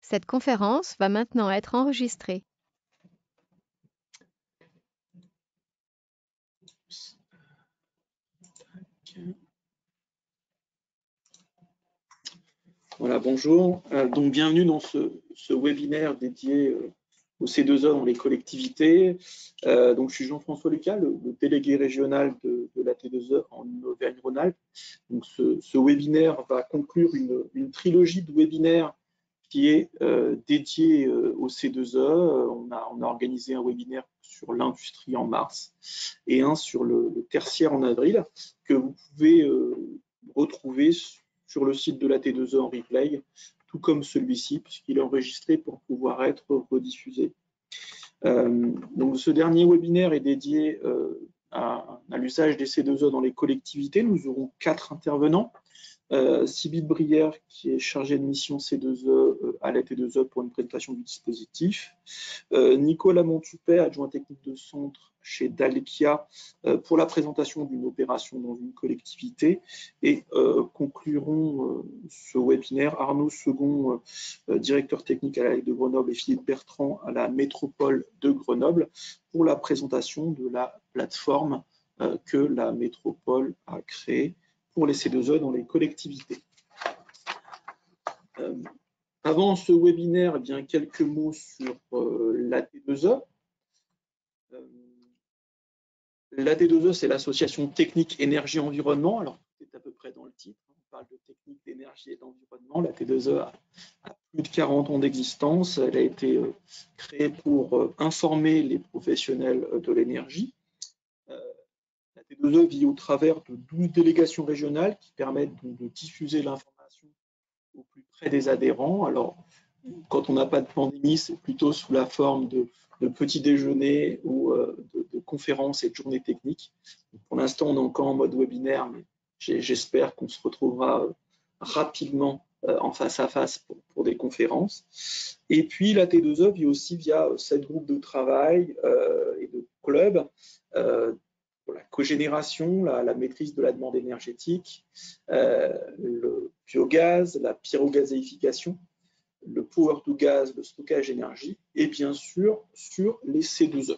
Cette conférence va maintenant être enregistrée. Voilà, bonjour. Donc, bienvenue dans ce webinaire dédié au C2E dans les collectivités. Donc, je suis Jean-François Lucas, le délégué régional de la T2E en Auvergne-Rhône-Alpes. Donc, ce webinaire va conclure une trilogie de webinaires qui est dédiée au C2E. On a organisé un webinaire sur l'industrie en mars et un sur le tertiaire en avril, que vous pouvez retrouver sur le site de la T2E en replay, tout comme celui-ci, puisqu'il est enregistré pour pouvoir être rediffusé. Donc, ce dernier webinaire est dédié à l'usage des C2E dans les collectivités. Nous aurons 4 intervenants. Sybille Brière, qui est chargée de mission C2E à la T2E pour une présentation du dispositif. Nicolas Montupet, adjoint technique de centre chez Dalkia, pour la présentation d'une opération dans une collectivité. Et concluront ce webinaire Arnaud Second, directeur technique à la de Grenoble, et Philippe Bertrand à la métropole de Grenoble, pour la présentation de la plateforme que la métropole a créée pour les C2E dans les collectivités. Avant ce webinaire, eh bien, quelques mots sur la T2E. La T2E, c'est l'association technique énergie-environnement. Alors, c'est à peu près dans le titre. On parle de technique d'énergie et d'environnement. La T2E a plus de 40 ans d'existence. Elle a été créée pour informer les professionnels de l'énergie. La T2E vit au travers de 12 délégations régionales qui permettent de diffuser l'information au plus près des adhérents. Alors, quand on n'a pas de pandémie, c'est plutôt sous la forme de petits déjeuners ou de conférences et de journées techniques. Pour l'instant, on est encore en mode webinaire, mais j'espère qu'on se retrouvera rapidement en face à face pour des conférences. Et puis, la T2E vit aussi via 7 groupes de travail et de clubs pour la cogénération, la maîtrise de la demande énergétique, le biogaz, la pyrogazéification, le power to gaz, le stockage d'énergie, et bien sûr sur les C2E.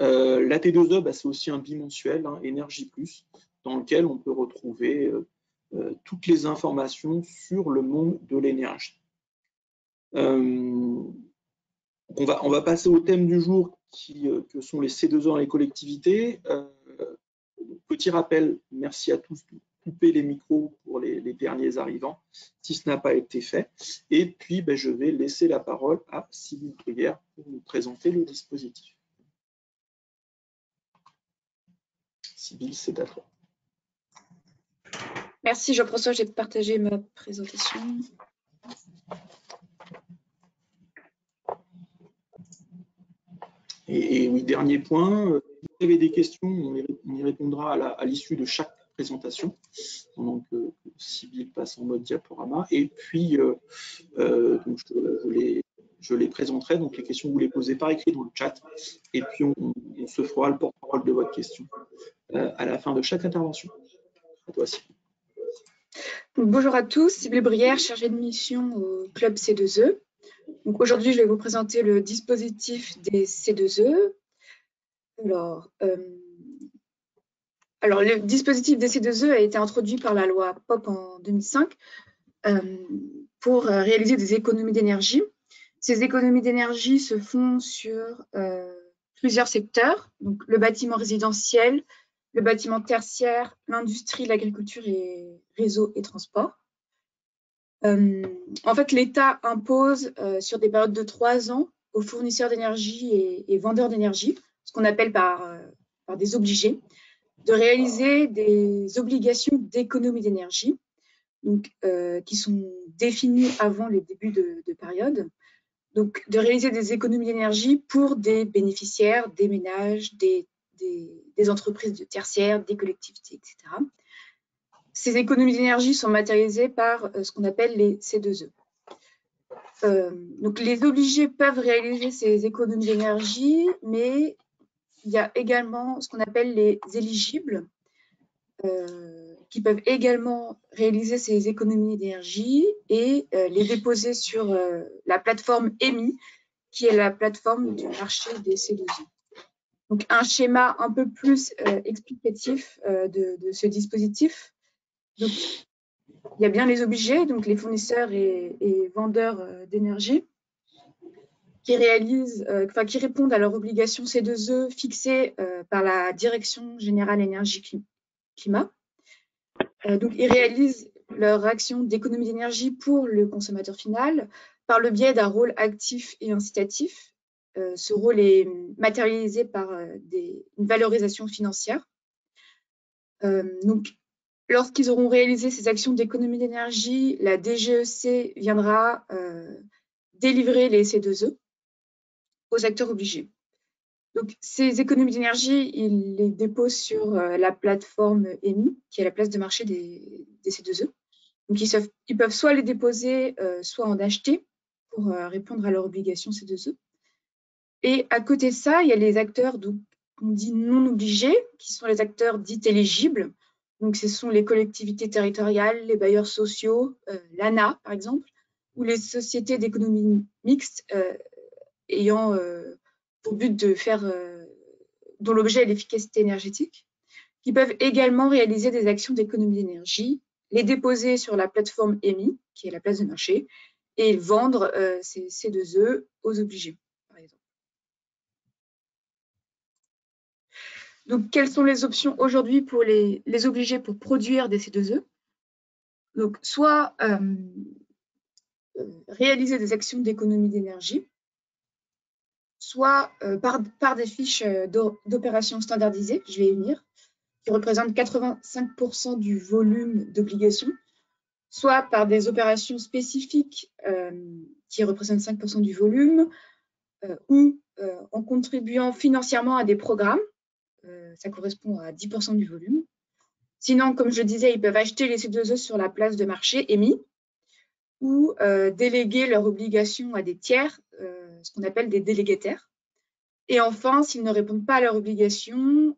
La T2E, c'est aussi un bimensuel, Énergie Plus, dans lequel on peut retrouver toutes les informations sur le monde de l'énergie. On va passer au thème du jour que sont les C2E dans les collectivités. Petit rappel, merci à tous de couper les micros pour les derniers arrivants, si ce n'a pas été fait. Et puis, je vais laisser la parole à Sybille Brière pour nous présenter le dispositif. Sybille, c'est à toi. Merci Jean-François, j'ai partagé ma présentation. Et oui, dernier point, si vous avez des questions, on y répondra à l'issue de chaque présentation, pendant que Sybille passe en mode diaporama. Et puis, donc je les présenterai, donc les questions, vous les posez par écrit dans le chat, et puis on se fera le porte-parole de votre question à la fin de chaque intervention. À toi, Sybille. Bonjour à tous, Sybille Brière, chargée de mission au club C2E. Donc aujourd'hui, je vais vous présenter le dispositif des C2E. Alors, le dispositif des C2E a été introduit par la loi POP en 2005 pour réaliser des économies d'énergie. Ces économies d'énergie se font sur plusieurs secteurs, donc le bâtiment résidentiel, le bâtiment tertiaire, l'industrie, l'agriculture et réseaux et transports. En fait, l'État impose sur des périodes de 3 ans aux fournisseurs d'énergie et vendeurs d'énergie, ce qu'on appelle par des obligés, de réaliser des obligations d'économie d'énergie, donc qui sont définies avant les débuts de période. Donc, de réaliser des économies d'énergie pour des bénéficiaires, des ménages, des entreprises de tertiaires, des collectivités, etc. Ces économies d'énergie sont matérialisées par ce qu'on appelle les C2E. Donc, les obligés peuvent réaliser ces économies d'énergie, mais il y a également ce qu'on appelle les éligibles. qui peuvent également réaliser ces économies d'énergie et les déposer sur la plateforme EMI, qui est la plateforme du marché des C2E. Donc, un schéma un peu plus explicatif de ce dispositif. Donc, il y a bien les obligés, donc les fournisseurs et vendeurs d'énergie, qui répondent à leurs obligations C2E fixées par la Direction générale énergie-climat. Donc, ils réalisent leur action d'économie d'énergie pour le consommateur final par le biais d'un rôle actif et incitatif. Ce rôle est matérialisé par une valorisation financière. Donc, lorsqu'ils auront réalisé ces actions d'économie d'énergie, la DGEC viendra délivrer les C2E aux acteurs obligés. Donc, ces économies d'énergie, ils les déposent sur la plateforme EMI, qui est la place de marché des C2E. Donc, ils peuvent soit les déposer, soit en acheter pour répondre à leurs obligations C2E. Et à côté de ça, il y a les acteurs qu'on dit non obligés, qui sont les acteurs dits éligibles. Donc, ce sont les collectivités territoriales, les bailleurs sociaux, l'ANA, par exemple, ou les sociétés d'économie mixte ayant pour but de faire, dont l'objet est l'efficacité énergétique, qui peuvent également réaliser des actions d'économie d'énergie, les déposer sur la plateforme EMI, qui est la place de marché, et vendre ces C2E aux obligés, par exemple. Donc, quelles sont les options aujourd'hui pour les obligés pour produire des C2E? Donc, soit réaliser des actions d'économie d'énergie, soit par des fiches d'opérations standardisées, je vais y venir, qui représentent 85% du volume d'obligations, soit par des opérations spécifiques qui représentent 5% du volume, ou en contribuant financièrement à des programmes, ça correspond à 10% du volume. Sinon, comme je disais, ils peuvent acheter les C2E sur la place de marché EMI ou déléguer leurs obligations à des tiers, ce qu'on appelle des délégataires. Et enfin, s'ils ne répondent pas à leurs obligations,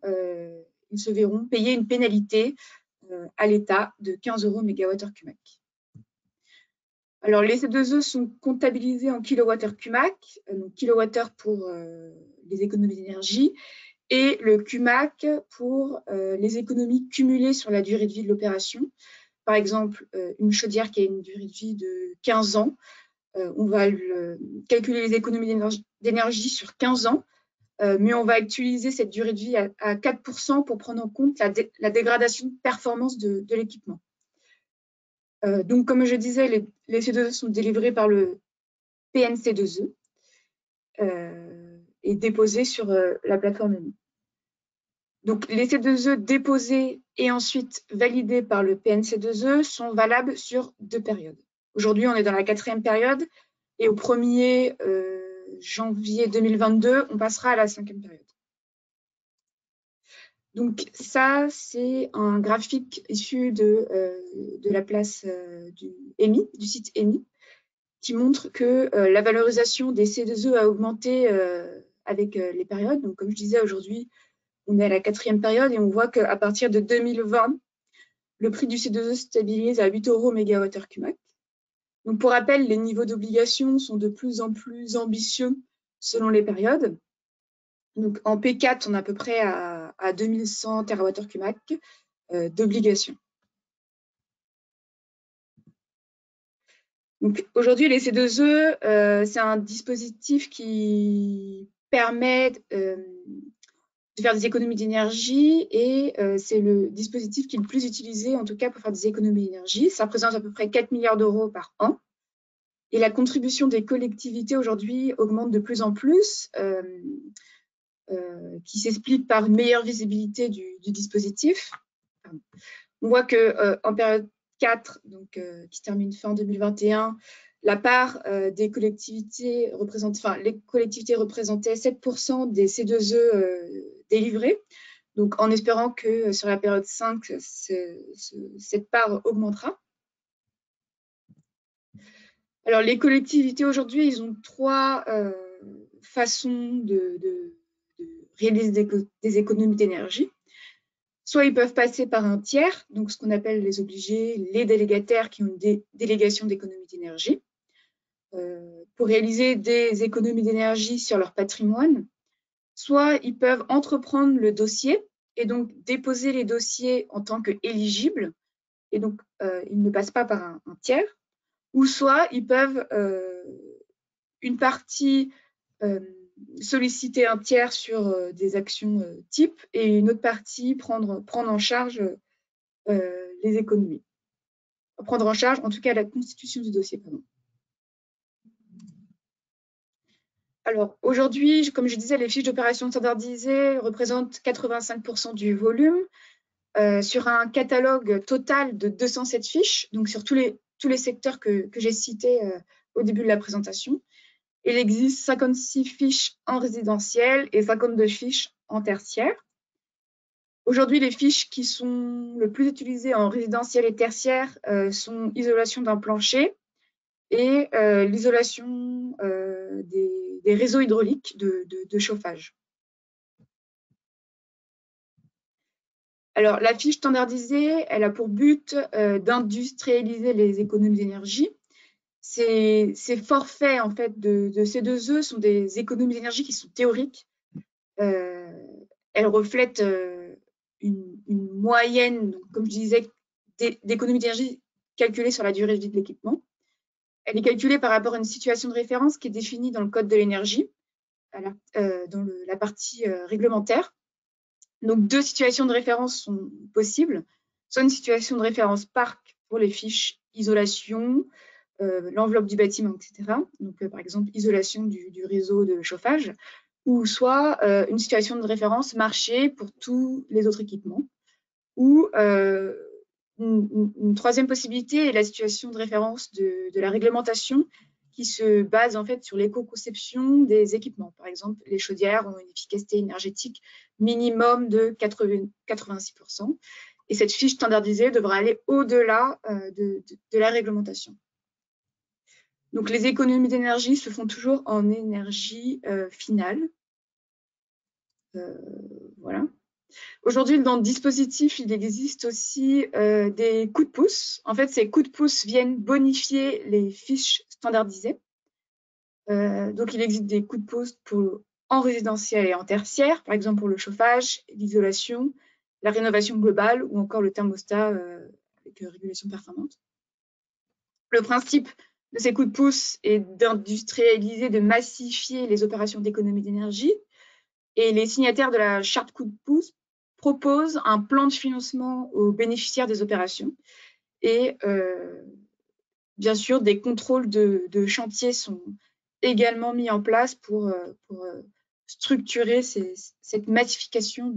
ils se verront payer une pénalité à l'État de 15 € MWh/CUMAC. Alors, les C2E sont comptabilisés en kWh/CUMAC, donc kilowattheure pour les économies d'énergie, et le CUMAC pour les économies cumulées sur la durée de vie de l'opération. Par exemple, une chaudière qui a une durée de vie de 15 ans, on va calculer les économies d'énergie sur 15 ans, mais on va actualiser cette durée de vie à 4% pour prendre en compte la dégradation de performance de l'équipement. Donc, comme je disais, les C2E sont délivrés par le PNC2E et déposés sur la plateforme EMI. Donc, les C2E déposés et ensuite validés par le PNC2E sont valables sur 2 périodes. Aujourd'hui, on est dans la 4e période et au 1er janvier 2022, on passera à la 5e période. Donc, ça, c'est un graphique issu de la place du EMI, du site EMI, qui montre que la valorisation des C2E a augmenté avec les périodes. Donc, comme je disais, aujourd'hui, on est à la 4e période et on voit qu'à partir de 2020, le prix du C2E se stabilise à 8 € MWh/CUMAC. Donc, pour rappel, les niveaux d'obligation sont de plus en plus ambitieux selon les périodes. Donc, en P4, on est à peu près à 2100 TWh/CUMAC d'obligations. Donc, aujourd'hui, les C2E, c'est un dispositif qui permet de faire des économies d'énergie et c'est le dispositif qui est le plus utilisé, en tout cas, pour faire des économies d'énergie. Ça représente à peu près 4 milliards d'euros par an. Et la contribution des collectivités aujourd'hui augmente de plus en plus, qui s'explique par une meilleure visibilité du dispositif. On voit qu'en période 4, donc, qui termine fin 2021, la part des collectivités les collectivités représentaient 7% des C2E délivrés. Donc, en espérant que sur la période 5, cette part augmentera. Alors, les collectivités aujourd'hui, ils ont 3 façons de réaliser des économies d'énergie. Soit ils peuvent passer par un tiers, donc ce qu'on appelle les obligés, les délégataires qui ont une délégation d'économie d'énergie, pour réaliser des économies d'énergie sur leur patrimoine. Soit ils peuvent entreprendre le dossier et donc déposer les dossiers en tant qu'éligibles, et donc ils ne passent pas par un tiers. Ou soit ils peuvent, une partie, solliciter un tiers sur des actions type et une autre partie prendre en charge les économies. Prendre en charge, en tout cas, la constitution du dossier. Pardon. Alors, aujourd'hui, comme je disais, les fiches d'opération standardisées représentent 85% du volume sur un catalogue total de 207 fiches, donc sur tous les secteurs que j'ai cités au début de la présentation. Il existe 56 fiches en résidentiel et 52 fiches en tertiaire. Aujourd'hui, les fiches qui sont le plus utilisées en résidentiel et tertiaire sont isolation d'un plancher et l'isolation des réseaux hydrauliques de chauffage. Alors, la fiche standardisée, elle a pour but d'industrialiser les économies d'énergie. Ces forfaits en fait, de C2E sont des économies d'énergie qui sont théoriques. Elles reflètent une moyenne, donc, comme je disais, d'économies d'énergie calculée sur la durée de vie de l'équipement. Elle est calculée par rapport à une situation de référence qui est définie dans le Code de l'énergie, dans la partie réglementaire. Donc, deux situations de référence sont possibles. Soit une situation de référence parc pour les fiches isolation, l'enveloppe du bâtiment, etc. Donc, par exemple, isolation du réseau de chauffage, ou soit une situation de référence marché pour tous les autres équipements. Ou une troisième possibilité est la situation de référence de la réglementation qui se base en fait sur l'éco-conception des équipements. Par exemple, les chaudières ont une efficacité énergétique minimum de 86%. Et cette fiche standardisée devra aller au-delà de la réglementation. Donc, les économies d'énergie se font toujours en énergie finale. Voilà. Aujourd'hui, dans le dispositif, il existe aussi des coups de pouce. En fait, ces coups de pouce viennent bonifier les fiches standardisées. Donc, il existe des coups de pouce en résidentiel et en tertiaire, par exemple pour le chauffage, l'isolation, la rénovation globale ou encore le thermostat avec régulation performante. Le principe de ces coups de pouce est d'industrialiser, de massifier les opérations d'économie d'énergie. Et les signataires de la charte coup de pouce proposent un plan de financement aux bénéficiaires des opérations. Et bien sûr, des contrôles de chantier sont également mis en place pour structurer cette massification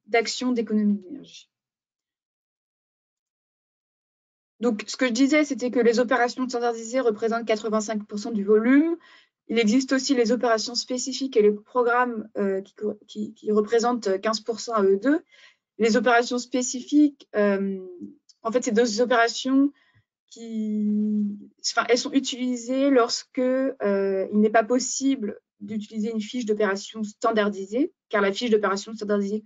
d'actions d'économie d'énergie. Donc, ce que je disais, c'était que les opérations standardisées représentent 85% du volume. Il existe aussi les opérations spécifiques et les programmes qui représentent 15% à eux deux. Les opérations spécifiques, en fait, c'est deux opérations elles sont utilisées lorsque il n'est pas possible d'utiliser une fiche d'opération standardisée, car la fiche d'opération standardisée,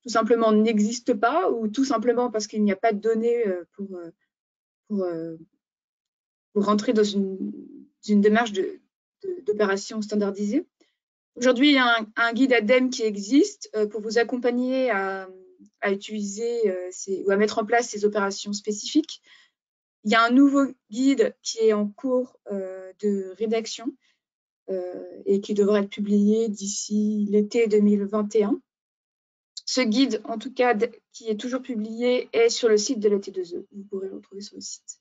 tout simplement, n'existe pas, ou tout simplement parce qu'il n'y a pas de données pour rentrer dans une démarche d'opération standardisée. Aujourd'hui, il y a un guide ADEME qui existe pour vous accompagner à utiliser ou à mettre en place ces opérations spécifiques. Il y a un nouveau guide qui est en cours de rédaction et qui devrait être publié d'ici l'été 2021. Ce guide, en tout cas, qui est toujours publié, est sur le site de la T2E. Vous pourrez le retrouver sur le site.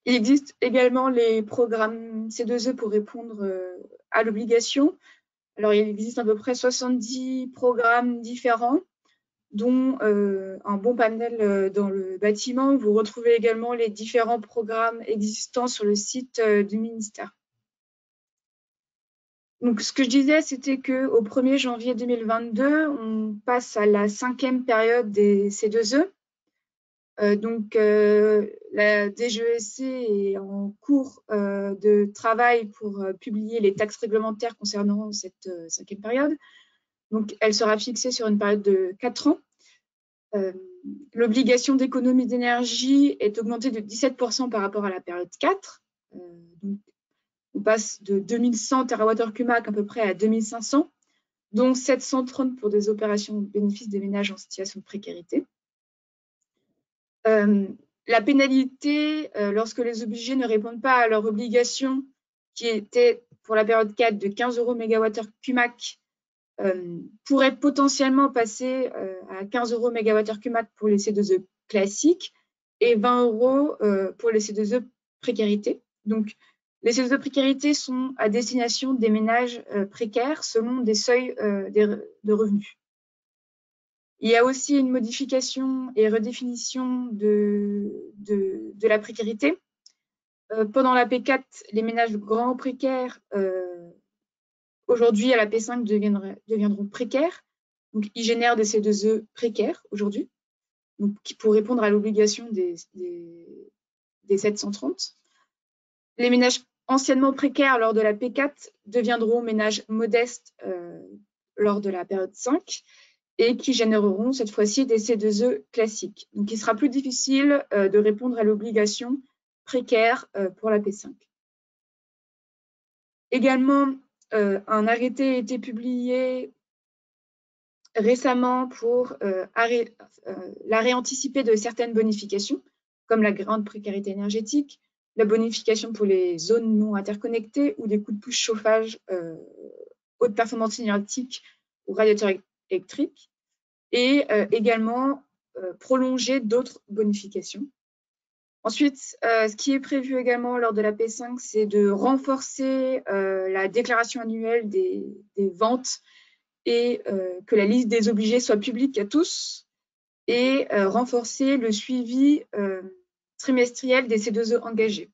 Il existe également les programmes C2E pour répondre à l'obligation. Alors, il existe à peu près 70 programmes différents, dont un bon panel dans le bâtiment. Vous retrouvez également les différents programmes existants sur le site du ministère. Donc, ce que je disais, c'était qu'au 1er janvier 2022, on passe à la 5e période des C2E. Donc, la DGESC est en cours de travail pour publier les taxes réglementaires concernant cette 5e période. Donc, elle sera fixée sur une période de 4 ans. L'obligation d'économie d'énergie est augmentée de 17% par rapport à la période 4. Donc, on passe de 2100 TWh à peu près à 2500, dont 730 pour des opérations au bénéfice des ménages en situation de précarité. La pénalité, lorsque les obligés ne répondent pas à leur obligation, qui était pour la période 4 de 15 € MWh pourrait potentiellement passer à 15 € MWh pour les C2E classiques et 20 € pour les C2E précarité. Donc, les C2E précarité sont à destination des ménages précaires selon des seuils de revenus. Il y a aussi une modification et redéfinition de la précarité. Pendant la P4, les ménages grands précaires, aujourd'hui à la P5, deviendront précaires. Donc, ils génèrent des C2E précaires aujourd'hui, pour répondre à l'obligation des 730. Les ménages anciennement précaires lors de la P4 deviendront ménages modestes lors de la période 5 et qui généreront cette fois-ci des C2E classiques. Donc, il sera plus difficile de répondre à l'obligation précaire pour la P5. Également, un arrêté a été publié récemment pour l'arrêt anticipé de certaines bonifications, comme la grande précarité énergétique, la bonification pour les zones non interconnectées ou des coûts de pouce chauffage haute performance énergétique ou radiateurs électriques, et également prolonger d'autres bonifications. Ensuite, ce qui est prévu également lors de la P5, c'est de renforcer la déclaration annuelle des ventes et que la liste des obligés soit publique à tous et renforcer le suivi trimestriel des C2E engagés.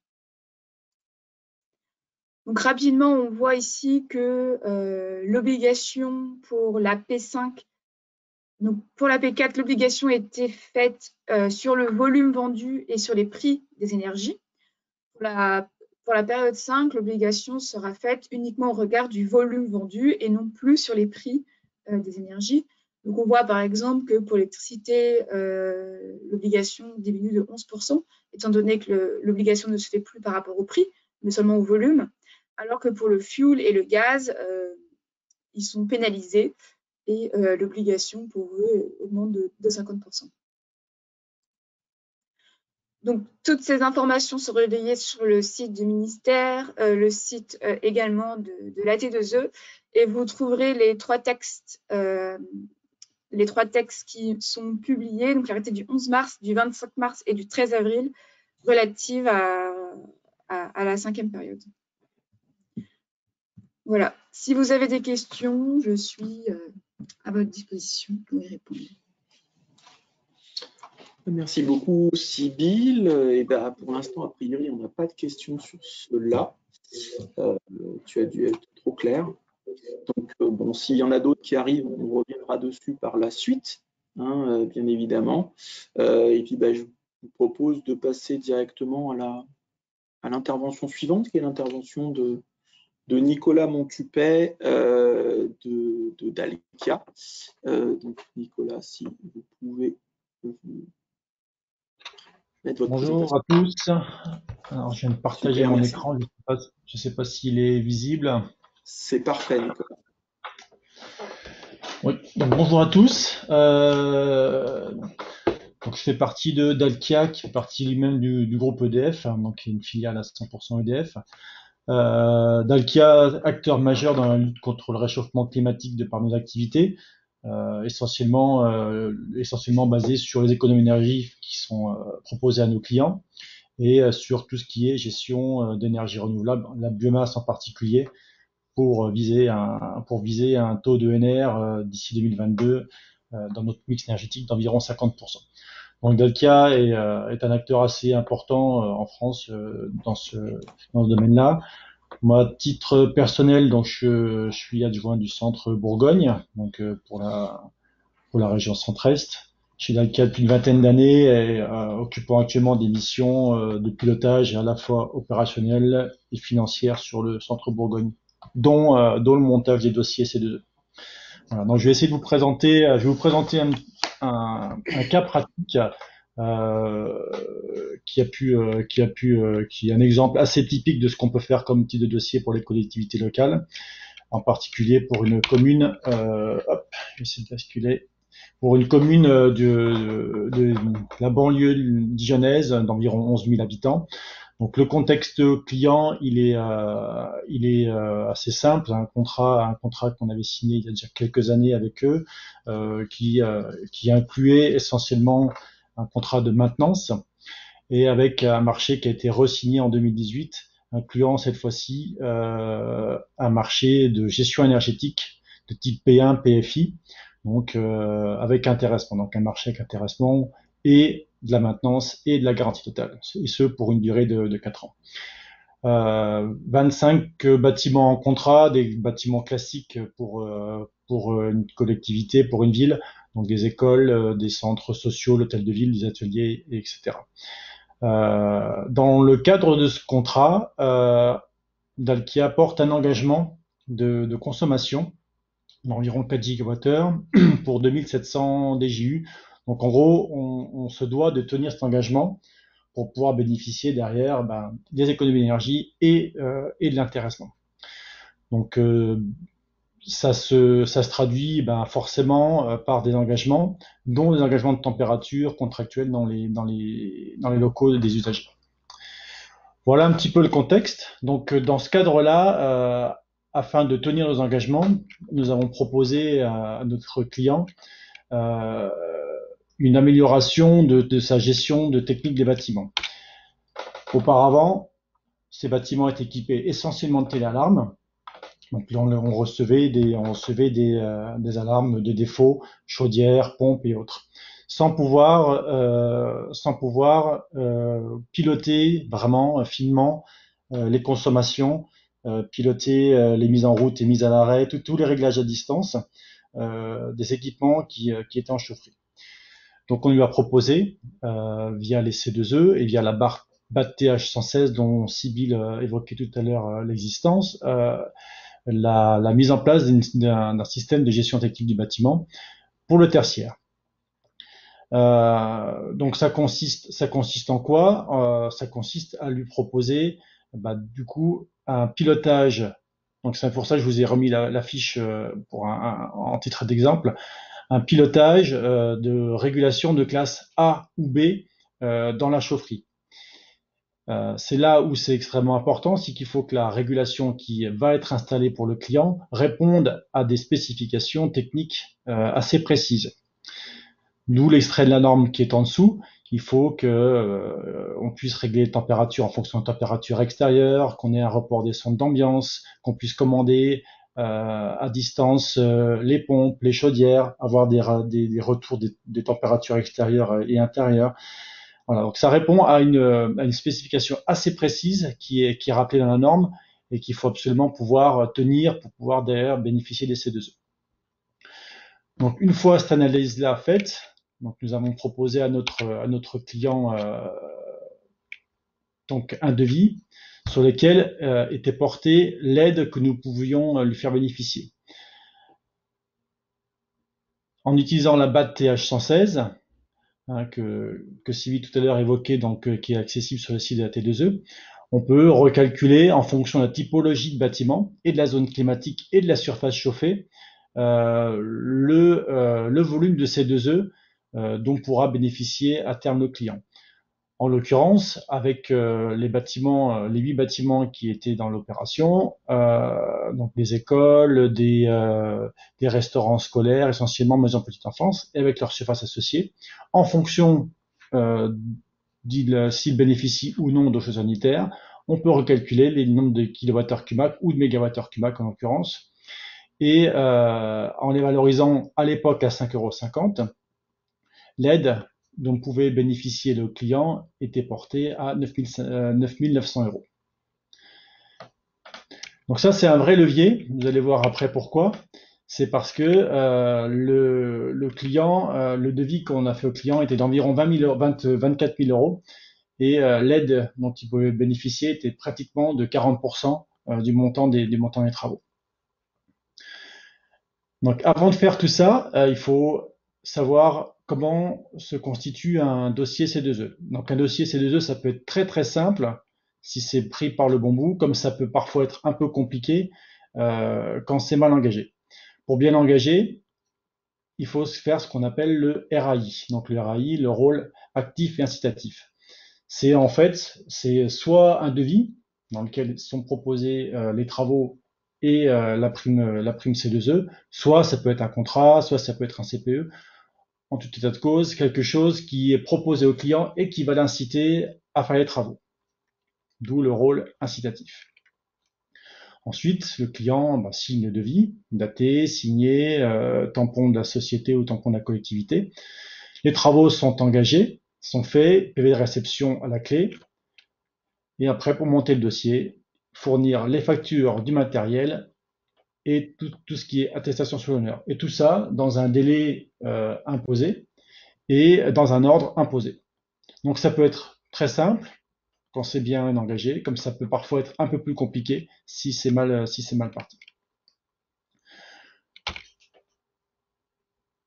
Donc rapidement, on voit ici que l'obligation pour la P5, donc pour la P4, l'obligation était faite sur le volume vendu et sur les prix des énergies. Pour la période 5, l'obligation sera faite uniquement au regard du volume vendu et non plus sur les prix des énergies. Donc on voit par exemple que pour l'électricité, l'obligation diminue de 11%, étant donné que l'obligation ne se fait plus par rapport au prix, mais seulement au volume, alors que pour le fuel et le gaz, ils sont pénalisés et l'obligation pour eux augmente de 50%. Donc, toutes ces informations sont relayées sur le site du ministère, le site également de l'AT2E, et vous trouverez les trois textes qui sont publiés, donc l'arrêté du 11 mars, du 25 mars et du 13 avril, relative à la 5e période. Voilà. Si vous avez des questions, je suis à votre disposition pour y répondre. Merci beaucoup, Sybille. Et ben, pour l'instant, a priori, on n'a pas de questions sur cela. Tu as dû être trop clair. Donc, bon, s'il y en a d'autres qui arrivent, on reviendra dessus par la suite, hein, bien évidemment. Et puis, ben, je vous propose de passer directement à l'intervention suivante, qui est l'intervention de Nicolas Montupet de Dalkia. Donc, Nicolas, si vous pouvez vous mettre votre Bonjour à tous. Alors, je viens de partager mon écran. Je ne sais pas s'il est visible. C'est parfait, Nicolas. Oui, donc bonjour à tous. Donc, je fais partie de Dalkia, qui fait partie lui-même du groupe EDF, donc qui est une filiale à 100% EDF. Dalkia, acteur majeur dans la lutte contre le réchauffement climatique de par nos activités, essentiellement basé sur les économies d'énergie qui sont proposées à nos clients et sur tout ce qui est gestion d'énergie renouvelable, la biomasse en particulier, pour viser un taux d'ENR d'ici 2022 dans notre mix énergétique d'environ 50%. Donc Dalkia est un acteur assez important en France dans ce domaine-là. Moi, à titre personnel, donc je suis adjoint du centre Bourgogne, donc pour la région centre-est. Chez Dalkia depuis une vingtaine d'années, et occupant actuellement des missions de pilotage à la fois opérationnelles et financières sur le centre Bourgogne, dont le montage des dossiers C2E. Voilà, donc je vais essayer de vous présenter, un cas pratique qui est un exemple assez typique de ce qu'on peut faire comme type de dossier pour les collectivités locales, en particulier pour une commune, j'essaie de basculer, pour une commune de la banlieue dijonnaise d'environ 11 000 habitants. Donc le contexte client, il est assez simple, un contrat qu'on avait signé il y a déjà quelques années avec eux, qui incluait essentiellement un contrat de maintenance et avec un marché qui a été re-signé en 2018, incluant cette fois-ci un marché de gestion énergétique de type P1, PFI, donc avec intéressement, donc un marché avec intéressement et de la maintenance et de la garantie totale, et ce pour une durée de 4 ans. 25 bâtiments en contrat, des bâtiments classiques pour une collectivité, pour une ville, donc des écoles, des centres sociaux, l'hôtel de ville, des ateliers, etc. Dans le cadre de ce contrat, Dalkia apporte un engagement de consommation d'environ 4 gigawattheures pour 2700 DJU. Donc en gros, on se doit de tenir cet engagement pour pouvoir bénéficier derrière des économies d'énergie et de l'intéressement. Donc ça se traduit forcément par des engagements, dont des engagements de température contractuels dans les locaux des usagers. Voilà un petit peu le contexte. Donc dans ce cadre-là, afin de tenir nos engagements, nous avons proposé à notre client une amélioration de sa gestion de technique des bâtiments. Auparavant, ces bâtiments étaient équipés essentiellement de téléalarmes. Donc là, on recevait des alarmes de défaut, chaudières, pompes et autres, sans pouvoir piloter vraiment finement les consommations, piloter les mises en route et mises à l'arrêt, tous les réglages à distance des équipements qui étaient en chaufferie. Donc on lui a proposé, via les C2E et via la barre BAT-TH116 dont Sybille évoquait tout à l'heure l'existence, la mise en place d'un système de gestion technique du bâtiment pour le tertiaire. Donc ça consiste en quoi? Ça consiste à lui proposer du coup un pilotage. Donc c'est pour ça que je vous ai remis la fiche en titre d'exemple. Un pilotage de régulation de classe A ou B dans la chaufferie. C'est là où c'est extrêmement important, c'est qu'il faut que la régulation qui va être installée pour le client réponde à des spécifications techniques assez précises. D'où l'extrait de la norme qui est en dessous. Il faut que on puisse régler les températures en fonction de la température extérieure, qu'on ait un report des sondes d'ambiance, qu'on puisse commander à distance les pompes, les chaudières, avoir des retours des températures extérieures et intérieures. Voilà, donc ça répond à une spécification assez précise qui est rappelée dans la norme et qu'il faut absolument pouvoir tenir pour pouvoir derrière bénéficier des C2E. Donc une fois cette analyse-là faite, donc nous avons proposé à notre client donc un devis sur lequel était portée l'aide que nous pouvions lui faire bénéficier. En utilisant la BAT TH116, que Sylvie tout à l'heure évoquait, donc qui est accessible sur le site de la T2E, on peut recalculer en fonction de la typologie de bâtiment et de la zone climatique et de la surface chauffée le volume de C2E dont pourra bénéficier à terme le client. En l'occurrence, avec les 8 bâtiments qui étaient dans l'opération, donc des écoles, des restaurants scolaires, essentiellement maisons petite enfance, et avec leurs surfaces associées, en fonction s'ils bénéficient ou non d'eau chaude sanitaire, on peut recalculer les nombres de kilowattheures Cumac ou de mégawattheures Cumac en l'occurrence, et en les valorisant à l'époque à 5,50 €, l'aide dont pouvait bénéficier le client était porté à 9 900 €. Donc ça, c'est un vrai levier. Vous allez voir après pourquoi. C'est parce que le client, le devis qu'on a fait au client était d'environ 24 000 € et l'aide dont il pouvait bénéficier était pratiquement de 40% du montant des travaux. Donc avant de faire tout ça, il faut savoir comment se constitue un dossier C2E. Donc un dossier C2E, ça peut être très très simple si c'est pris par le bon bout, comme ça peut parfois être un peu compliqué quand c'est mal engagé. Pour bien l'engager, il faut faire ce qu'on appelle le RAI. Donc le RAI, le rôle actif et incitatif. C'est en fait, c'est soit un devis dans lequel sont proposés les travaux et la prime C2E, soit ça peut être un contrat, soit ça peut être un CPE. En tout état de cause, quelque chose qui est proposé au client et qui va l'inciter à faire les travaux. D'où le rôle incitatif. Ensuite, le client signe le devis, daté, signé, tampon de la société ou tampon de la collectivité. Les travaux sont engagés, sont faits, PV de réception à la clé. Et après, pour monter le dossier, fournir les factures du matériel et tout ce qui est attestation sur l'honneur. Et tout ça dans un délai imposé et dans un ordre imposé. Donc ça peut être très simple quand c'est bien engagé, comme ça peut parfois être un peu plus compliqué si c'est mal parti.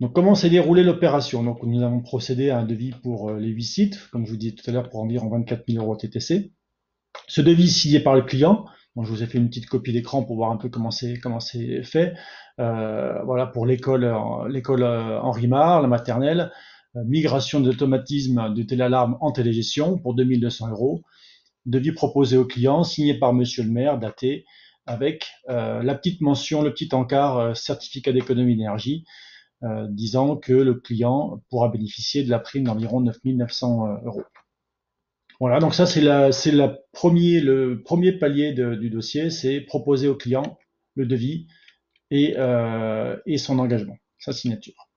Donc comment s'est déroulée l'opération? Donc nous avons procédé à un devis pour les 8 sites, comme je vous disais tout à l'heure, pour environ 24 000 € TTC. Ce devis signé par le client, donc je vous ai fait une petite copie d'écran pour voir un peu comment c'est fait. Voilà, pour l'école Henri Marre, la maternelle, migration de l'automatisme de téléalarme en télégestion pour 2 200 €. Devis proposé au client, signé par monsieur le maire, daté, avec la petite mention, le petit encart certificat d'économie d'énergie, disant que le client pourra bénéficier de la prime d'environ 9 900 €. Voilà, donc ça c'est le premier palier du dossier, c'est proposer au client le devis et son engagement, sa signature.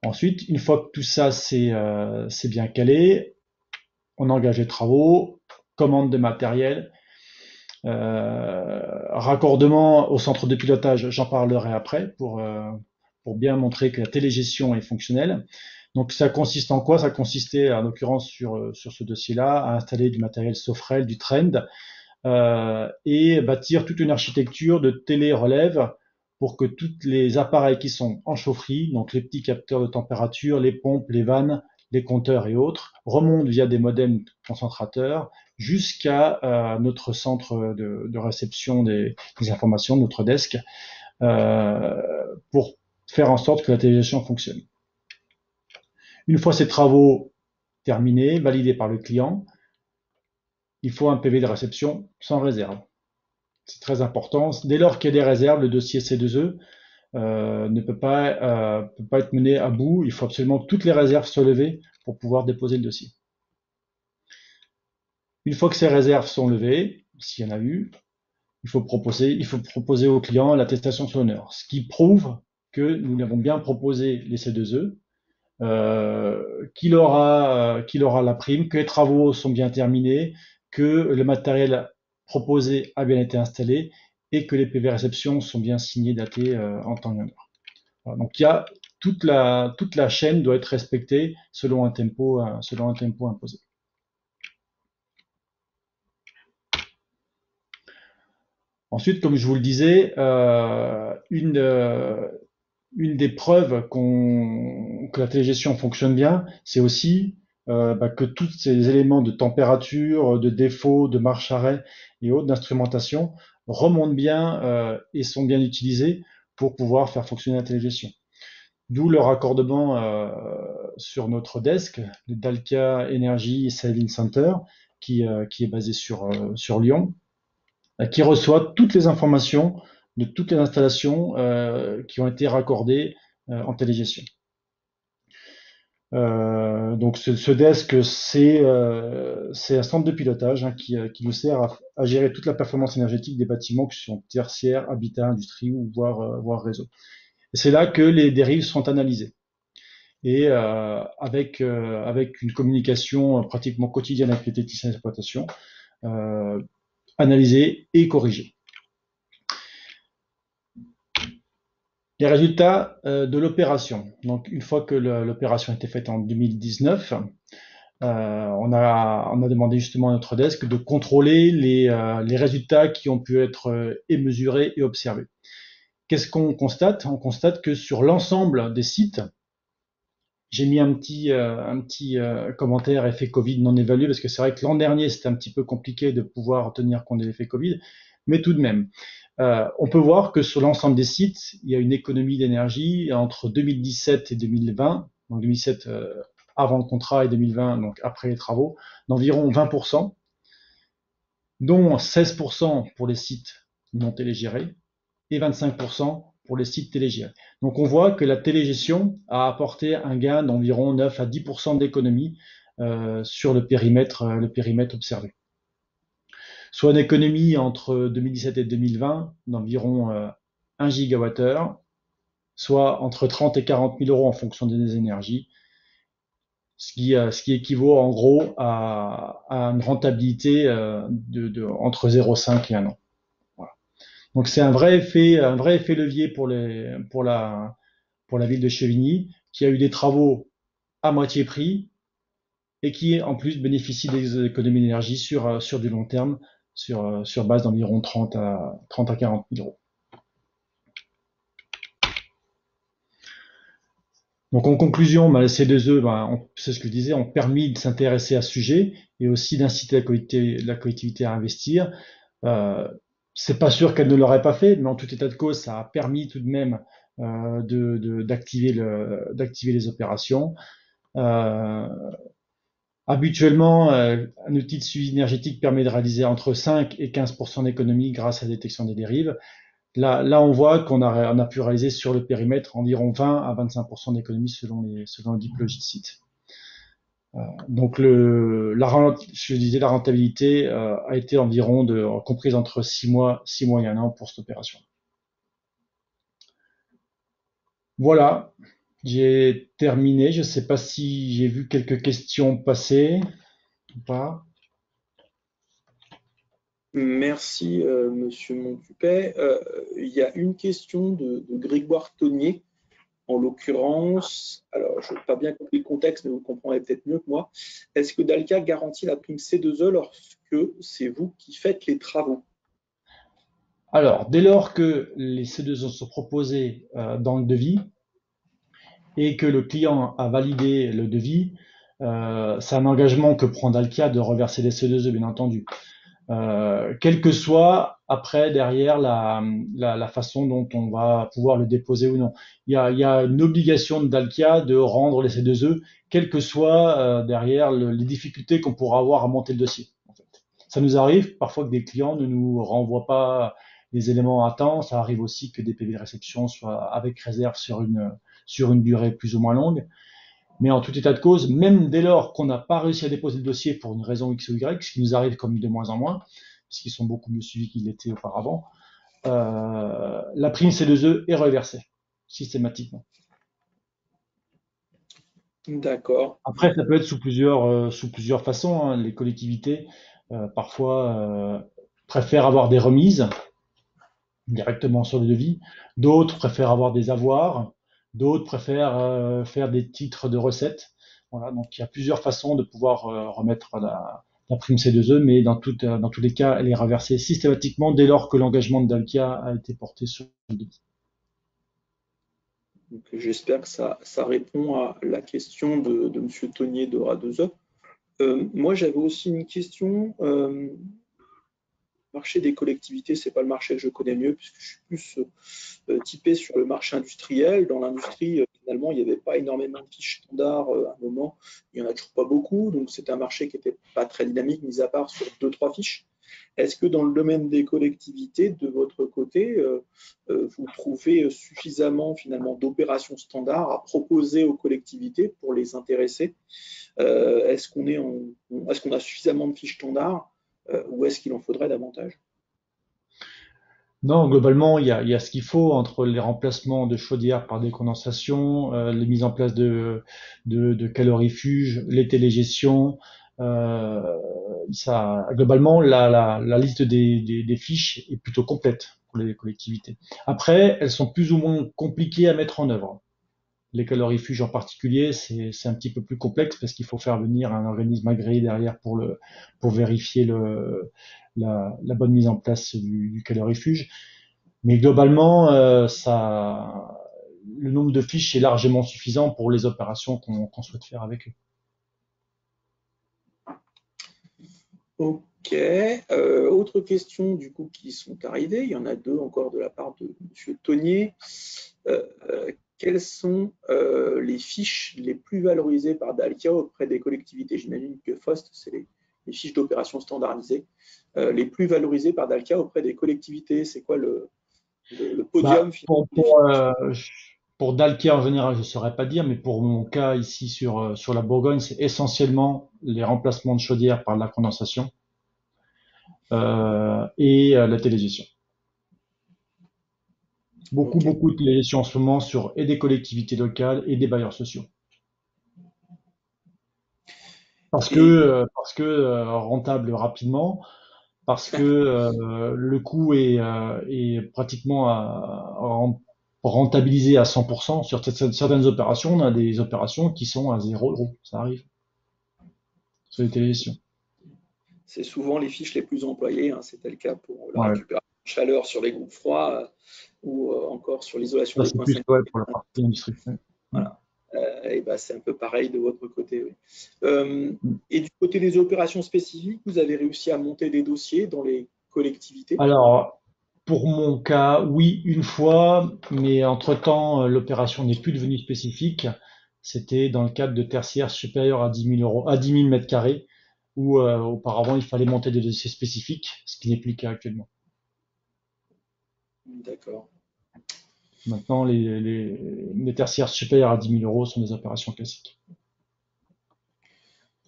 Ensuite, une fois que tout ça c'est bien calé, on engage les travaux, commande de matériel, raccordement au centre de pilotage, j'en parlerai après pour bien montrer que la télégestion est fonctionnelle. Donc ça consiste en quoi? Ça consistait en l'occurrence sur ce dossier-là à installer du matériel Sofrel, du Trend, et bâtir toute une architecture de télé-relève pour que tous les appareils qui sont en chaufferie, donc les petits capteurs de température, les pompes, les vannes, les compteurs et autres, remontent via des modems concentrateurs jusqu'à notre centre de réception des informations, notre desk, pour faire en sorte que la télégestion fonctionne. Une fois ces travaux terminés, validés par le client, il faut un PV de réception sans réserve. C'est très important. Dès lors qu'il y a des réserves, le dossier C2E ne peut pas être mené à bout. Il faut absolument que toutes les réserves soient levées pour pouvoir déposer le dossier. Une fois que ces réserves sont levées, s'il y en a eu, il faut proposer au client l'attestation sur l'honneur, ce qui prouve que nous avons bien proposé les C2E, qu'il aura la prime, que les travaux sont bien terminés, que le matériel proposé a bien été installé et que les PV réception sont bien signés, datés en temps et en heure. Voilà, donc il y a toute la chaîne doit être respectée selon un tempo imposé. Ensuite, comme je vous le disais, une des preuves que la télégestion fonctionne bien, c'est aussi que tous ces éléments de température, de défaut, de marche-arrêt et autres, d'instrumentation, remontent bien et sont bien utilisés pour pouvoir faire fonctionner la télégestion. D'où le raccordement sur notre desk, le Dalkia Energy Saving Center, qui est basé sur Lyon, qui reçoit toutes les informations de toutes les installations qui ont été raccordées en télégestion. Donc ce desk, c'est un centre de pilotage qui nous sert à gérer toute la performance énergétique des bâtiments qui sont tertiaires, habitat, industrie ou voire réseau. Et c'est là que les dérives sont analysées. Et avec une communication pratiquement quotidienne avec les techniciens d'exploitation, analysée et corrigée. Les résultats de l'opération. Donc, une fois que l'opération a été faite en 2019, on a demandé justement à notre desk de contrôler les résultats qui ont pu être mesurés et observés. qu'est-ce qu'on constate? On constate que sur l'ensemble des sites, j'ai mis un petit commentaire effet Covid non évalué parce que c'est vrai que l'an dernier c'était un petit peu compliqué de pouvoir tenir compte de l'effet Covid, mais tout de même, on peut voir que sur l'ensemble des sites, il y a une économie d'énergie entre 2017 et 2020, donc 2017 avant le contrat et 2020 donc après les travaux, d'environ 20%, dont 16% pour les sites non télégérés et 25% pour les sites télégérés. Donc on voit que la télégestion a apporté un gain d'environ 9 à 10% d'économie sur le périmètre observé. Soit une économie entre 2017 et 2020 d'environ 1 gigawattheure, soit entre 30 et 40 000 euros en fonction des énergies, ce qui équivaut en gros à une rentabilité entre 0,5 et 1 an. Voilà. Donc c'est un vrai effet levier pour la ville de Chevigny, qui a eu des travaux à moitié prix et qui en plus bénéficie des économies d'énergie sur du long terme, sur base d'environ 30 à 40 000 euros. Donc en conclusion, les C2E, c'est ce que je disais, ont permis de s'intéresser à ce sujet et aussi d'inciter la collectivité à investir. C'est pas sûr qu'elle ne l'aurait pas fait, mais en tout état de cause, ça a permis tout de même d'activer les opérations. Habituellement, un outil de suivi énergétique permet de réaliser entre 5 et 15% d'économie grâce à la détection des dérives. Là, on voit qu'on a pu réaliser sur le périmètre environ 20 à 25% d'économie selon les typologies de sites. Donc la rentabilité a été environ comprise entre 6 mois et 1 an pour cette opération. Voilà, j'ai terminé. Je ne sais pas si j'ai vu quelques questions passer ou pas. Merci, Monsieur Montupet. Il y a une question de Grégoire Tonnier, en l'occurrence. Alors, je n'ai pas bien compris le contexte, mais vous comprendrez peut-être mieux que moi. Est-ce que Dalkia garantit la prime C2E lorsque c'est vous qui faites les travaux? Alors, dès lors que les C2E sont proposés dans le devis et que le client a validé le devis, c'est un engagement que prend Dalkia de reverser les C2E, bien entendu. Quelle que soit après derrière la façon dont on va pouvoir le déposer ou non. Il y a une obligation de Dalkia de rendre les C2E, quelles que soient derrière les difficultés qu'on pourra avoir à monter le dossier. En fait. Ça nous arrive parfois que des clients ne nous renvoient pas les éléments à temps. Ça arrive aussi que des PV de réception soient avec réserve sur une durée plus ou moins longue. Mais en tout état de cause, même dès lors qu'on n'a pas réussi à déposer le dossier pour une raison X ou Y, ce qui nous arrive comme de moins en moins, parce qu'ils sont beaucoup mieux suivis qu'ils l'étaient auparavant, la prime C2E est reversée systématiquement. D'accord. Après, ça peut être sous plusieurs façons. Hein. Les collectivités, parfois, préfèrent avoir des remises directement sur le devis. D'autres préfèrent avoir des avoirs. D'autres préfèrent faire des titres de recettes. Voilà, donc il y a plusieurs façons de pouvoir remettre la prime C2E, mais dans tous les cas, elle est reversée systématiquement dès lors que l'engagement de Dalkia a été porté sur le devis. J'espère que ça répond à la question de M. Tonnier de Ra2E. Moi, j'avais aussi une question. Le marché des collectivités, ce n'est pas le marché que je connais mieux, puisque je suis plus typé sur le marché industriel. Dans l'industrie, finalement, il n'y avait pas énormément de fiches standards à un moment. Il n'y en a toujours pas beaucoup, donc c'est un marché qui n'était pas très dynamique, mis à part sur 2-3 fiches. Est-ce que dans le domaine des collectivités, de votre côté, vous trouvez suffisamment finalement d'opérations standards à proposer aux collectivités pour les intéresser? Est-ce qu'on a suffisamment de fiches standards ou est-ce qu'il en faudrait davantage? Non, globalement, il y a ce qu'il faut entre les remplacements de chaudières par décondensation, les mises en place de calorifuges, les télégestions. Globalement, la liste des fiches est plutôt complète pour les collectivités. Après, elles sont plus ou moins compliquées à mettre en œuvre. Les calorifuges en particulier, c'est un petit peu plus complexe parce qu'il faut faire venir un organisme agréé derrière pour vérifier la bonne mise en place du calorifuge. Mais globalement, le nombre de fiches est largement suffisant pour les opérations qu'on souhaite faire avec eux. Ok. Autre question du coup qui sont arrivées. Il y en a deux encore de la part de M. Tonnier. Quelles sont les fiches les plus valorisées par Dalkia auprès des collectivités? J'imagine que FOST, c'est les fiches d'opération standardisées. Les plus valorisées par Dalkia auprès des collectivités, c'est quoi le podium finalement des Pour Dalkia en général, je ne saurais pas dire, mais pour mon cas ici sur la Bourgogne, c'est essentiellement les remplacements de chaudières par de la condensation et la télégestion. Beaucoup de télégestion en ce moment sur et des collectivités locales et des bailleurs sociaux. Parce que rentable rapidement, parce que le coût est pratiquement rentabilisé à 100%. Sur certaines opérations, on a des opérations qui sont à 0 €. Ça arrive sur les télévisions. C'est souvent les fiches les plus employées. Hein. C'était le cas pour la Ouais. récupération de chaleur sur les groupes froids ou encore sur l'isolation Ça, des c'est points plus sanitaires. pour la partie industrie. Voilà. Et ben, c'est un peu pareil de votre côté. Oui. Et du côté des opérations spécifiques, vous avez réussi à monter des dossiers dans les collectivités? Alors, pour mon cas, oui, une fois, mais entre-temps, l'opération n'est plus devenue spécifique. C'était dans le cadre de tertiaires supérieurs à 10 000 €, à 10 000 mètres carrés, où auparavant il fallait monter des dossiers spécifiques, ce qui n'est plus le cas actuellement. D'accord. Maintenant, les tertiaires supérieurs à 10 000 € sont des opérations classiques.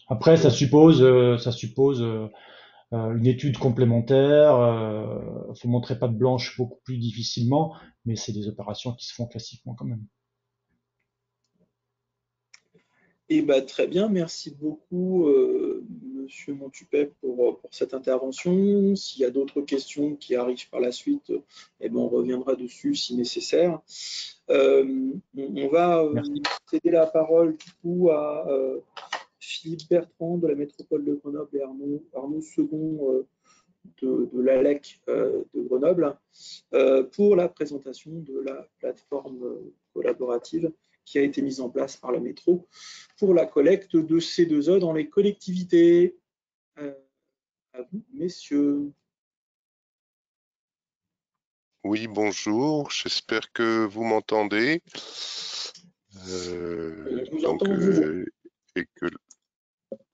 Après, ça suppose une étude complémentaire. Faut montrer patte blanche beaucoup plus difficilement, mais c'est des opérations qui se font classiquement quand même. Et ben, très bien, merci beaucoup, Monsieur Montupet, pour cette intervention. S'il y a d'autres questions qui arrivent par la suite, eh ben, on reviendra dessus si nécessaire. On va Merci. céder la parole du coup à Philippe Bertrand de la métropole de Grenoble et Arnaud Second de l'ALEC de Grenoble pour la présentation de la plateforme collaborative qui a été mise en place par la métro pour la collecte de C2E dans les collectivités. À vous, messieurs. Oui, bonjour, j'espère que vous m'entendez. On vous entend, vous.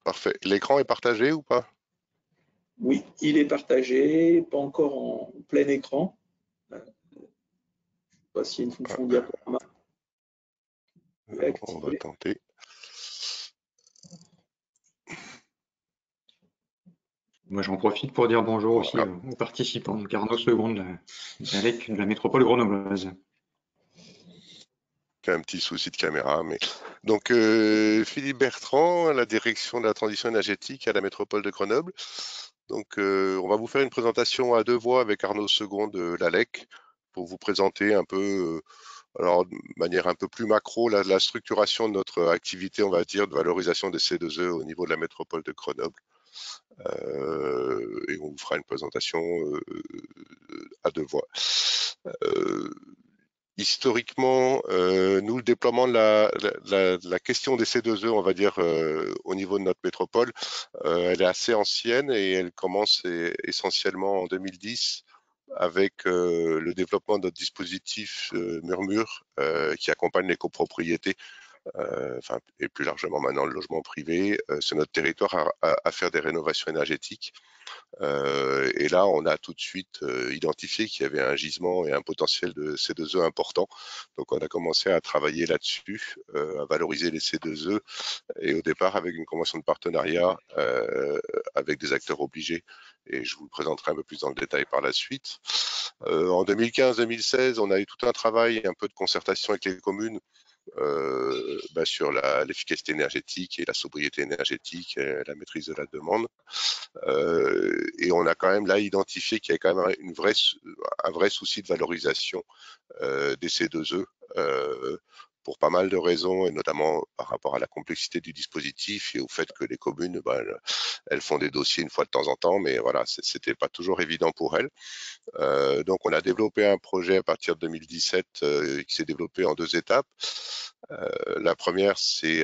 Parfait. L'écran est partagé ou pas? Oui, il est partagé, pas encore en plein écran. Je ne sais pas s'il y a une fonction diaporama. On va tenter. Moi, j'en profite pour dire bonjour aussi aux participants, donc Arnaud Second de la métropole grenobloise. Un petit souci de caméra, mais donc Philippe Bertrand, à la direction de la transition énergétique à la métropole de Grenoble. Donc on va vous faire une présentation à deux voix avec Arnaud Second de l'ALEC pour vous présenter un peu, alors de manière un peu plus macro, la structuration de notre activité, on va dire, de valorisation des C2E au niveau de la métropole de Grenoble. Et on vous fera une présentation à deux voix. Historiquement, nous, le déploiement de la question des C2E, on va dire, au niveau de notre métropole, elle est assez ancienne et elle commence essentiellement en 2010 avec le développement de notre dispositif Murmure qui accompagne les copropriétés, et plus largement maintenant le logement privé, sur notre territoire à faire des rénovations énergétiques. Et là, on a tout de suite identifié qu'il y avait un gisement et un potentiel de C2E important. Donc, on a commencé à travailler là-dessus, à valoriser les C2E, et au départ avec une convention de partenariat avec des acteurs obligés. Et je vous le présenterai un peu plus dans le détail par la suite. En 2015-2016, on a eu tout un travail, un peu de concertation avec les communes sur l'efficacité énergétique et la sobriété énergétique et la maîtrise de la demande. Et on a quand même là identifié qu'il y a quand même un vrai souci de valorisation des C2E pour pas mal de raisons, et notamment par rapport à la complexité du dispositif et au fait que les communes, elles font des dossiers une fois de temps en temps, mais voilà, c'était pas toujours évident pour elles. Donc, on a développé un projet à partir de 2017 qui s'est développé en 2 étapes. La première, c'est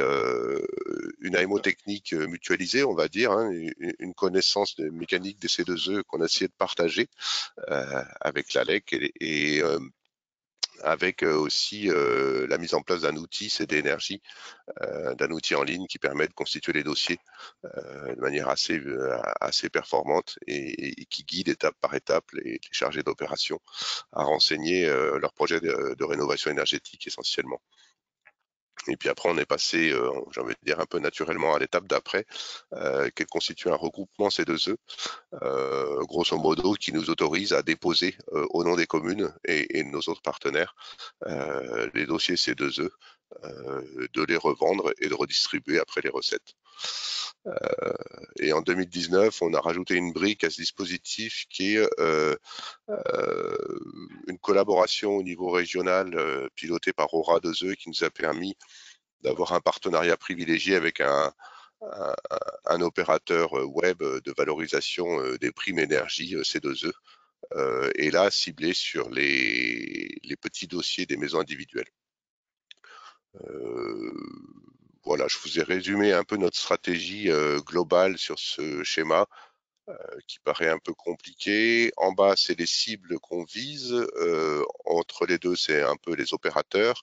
une AMO technique mutualisée, on va dire, hein, une connaissance de mécanique des C2E qu'on a essayé de partager avec l'ALEC et avec aussi la mise en place d'un outil, c'est d'énergie, d'un outil en ligne qui permet de constituer les dossiers de manière assez performante et qui guide étape par étape les chargés d'opération à renseigner leur projet de rénovation énergétique essentiellement. Et puis après, on est passé, j'ai envie de dire, un peu naturellement à l'étape d'après, qui constitue un regroupement C2E, grosso modo, qui nous autorise à déposer au nom des communes et de nos autres partenaires les dossiers C2E, de les revendre et de redistribuer après les recettes. Et en 2019, on a rajouté une brique à ce dispositif qui est une collaboration au niveau régional pilotée par Aura 2E qui nous a permis d'avoir un partenariat privilégié avec un opérateur web de valorisation des primes énergie C2E, et là ciblé sur les petits dossiers des maisons individuelles. Voilà, je vous ai résumé un peu notre stratégie globale sur ce schéma qui paraît un peu compliqué. En bas, c'est les cibles qu'on vise. Entre les deux, c'est un peu les opérateurs.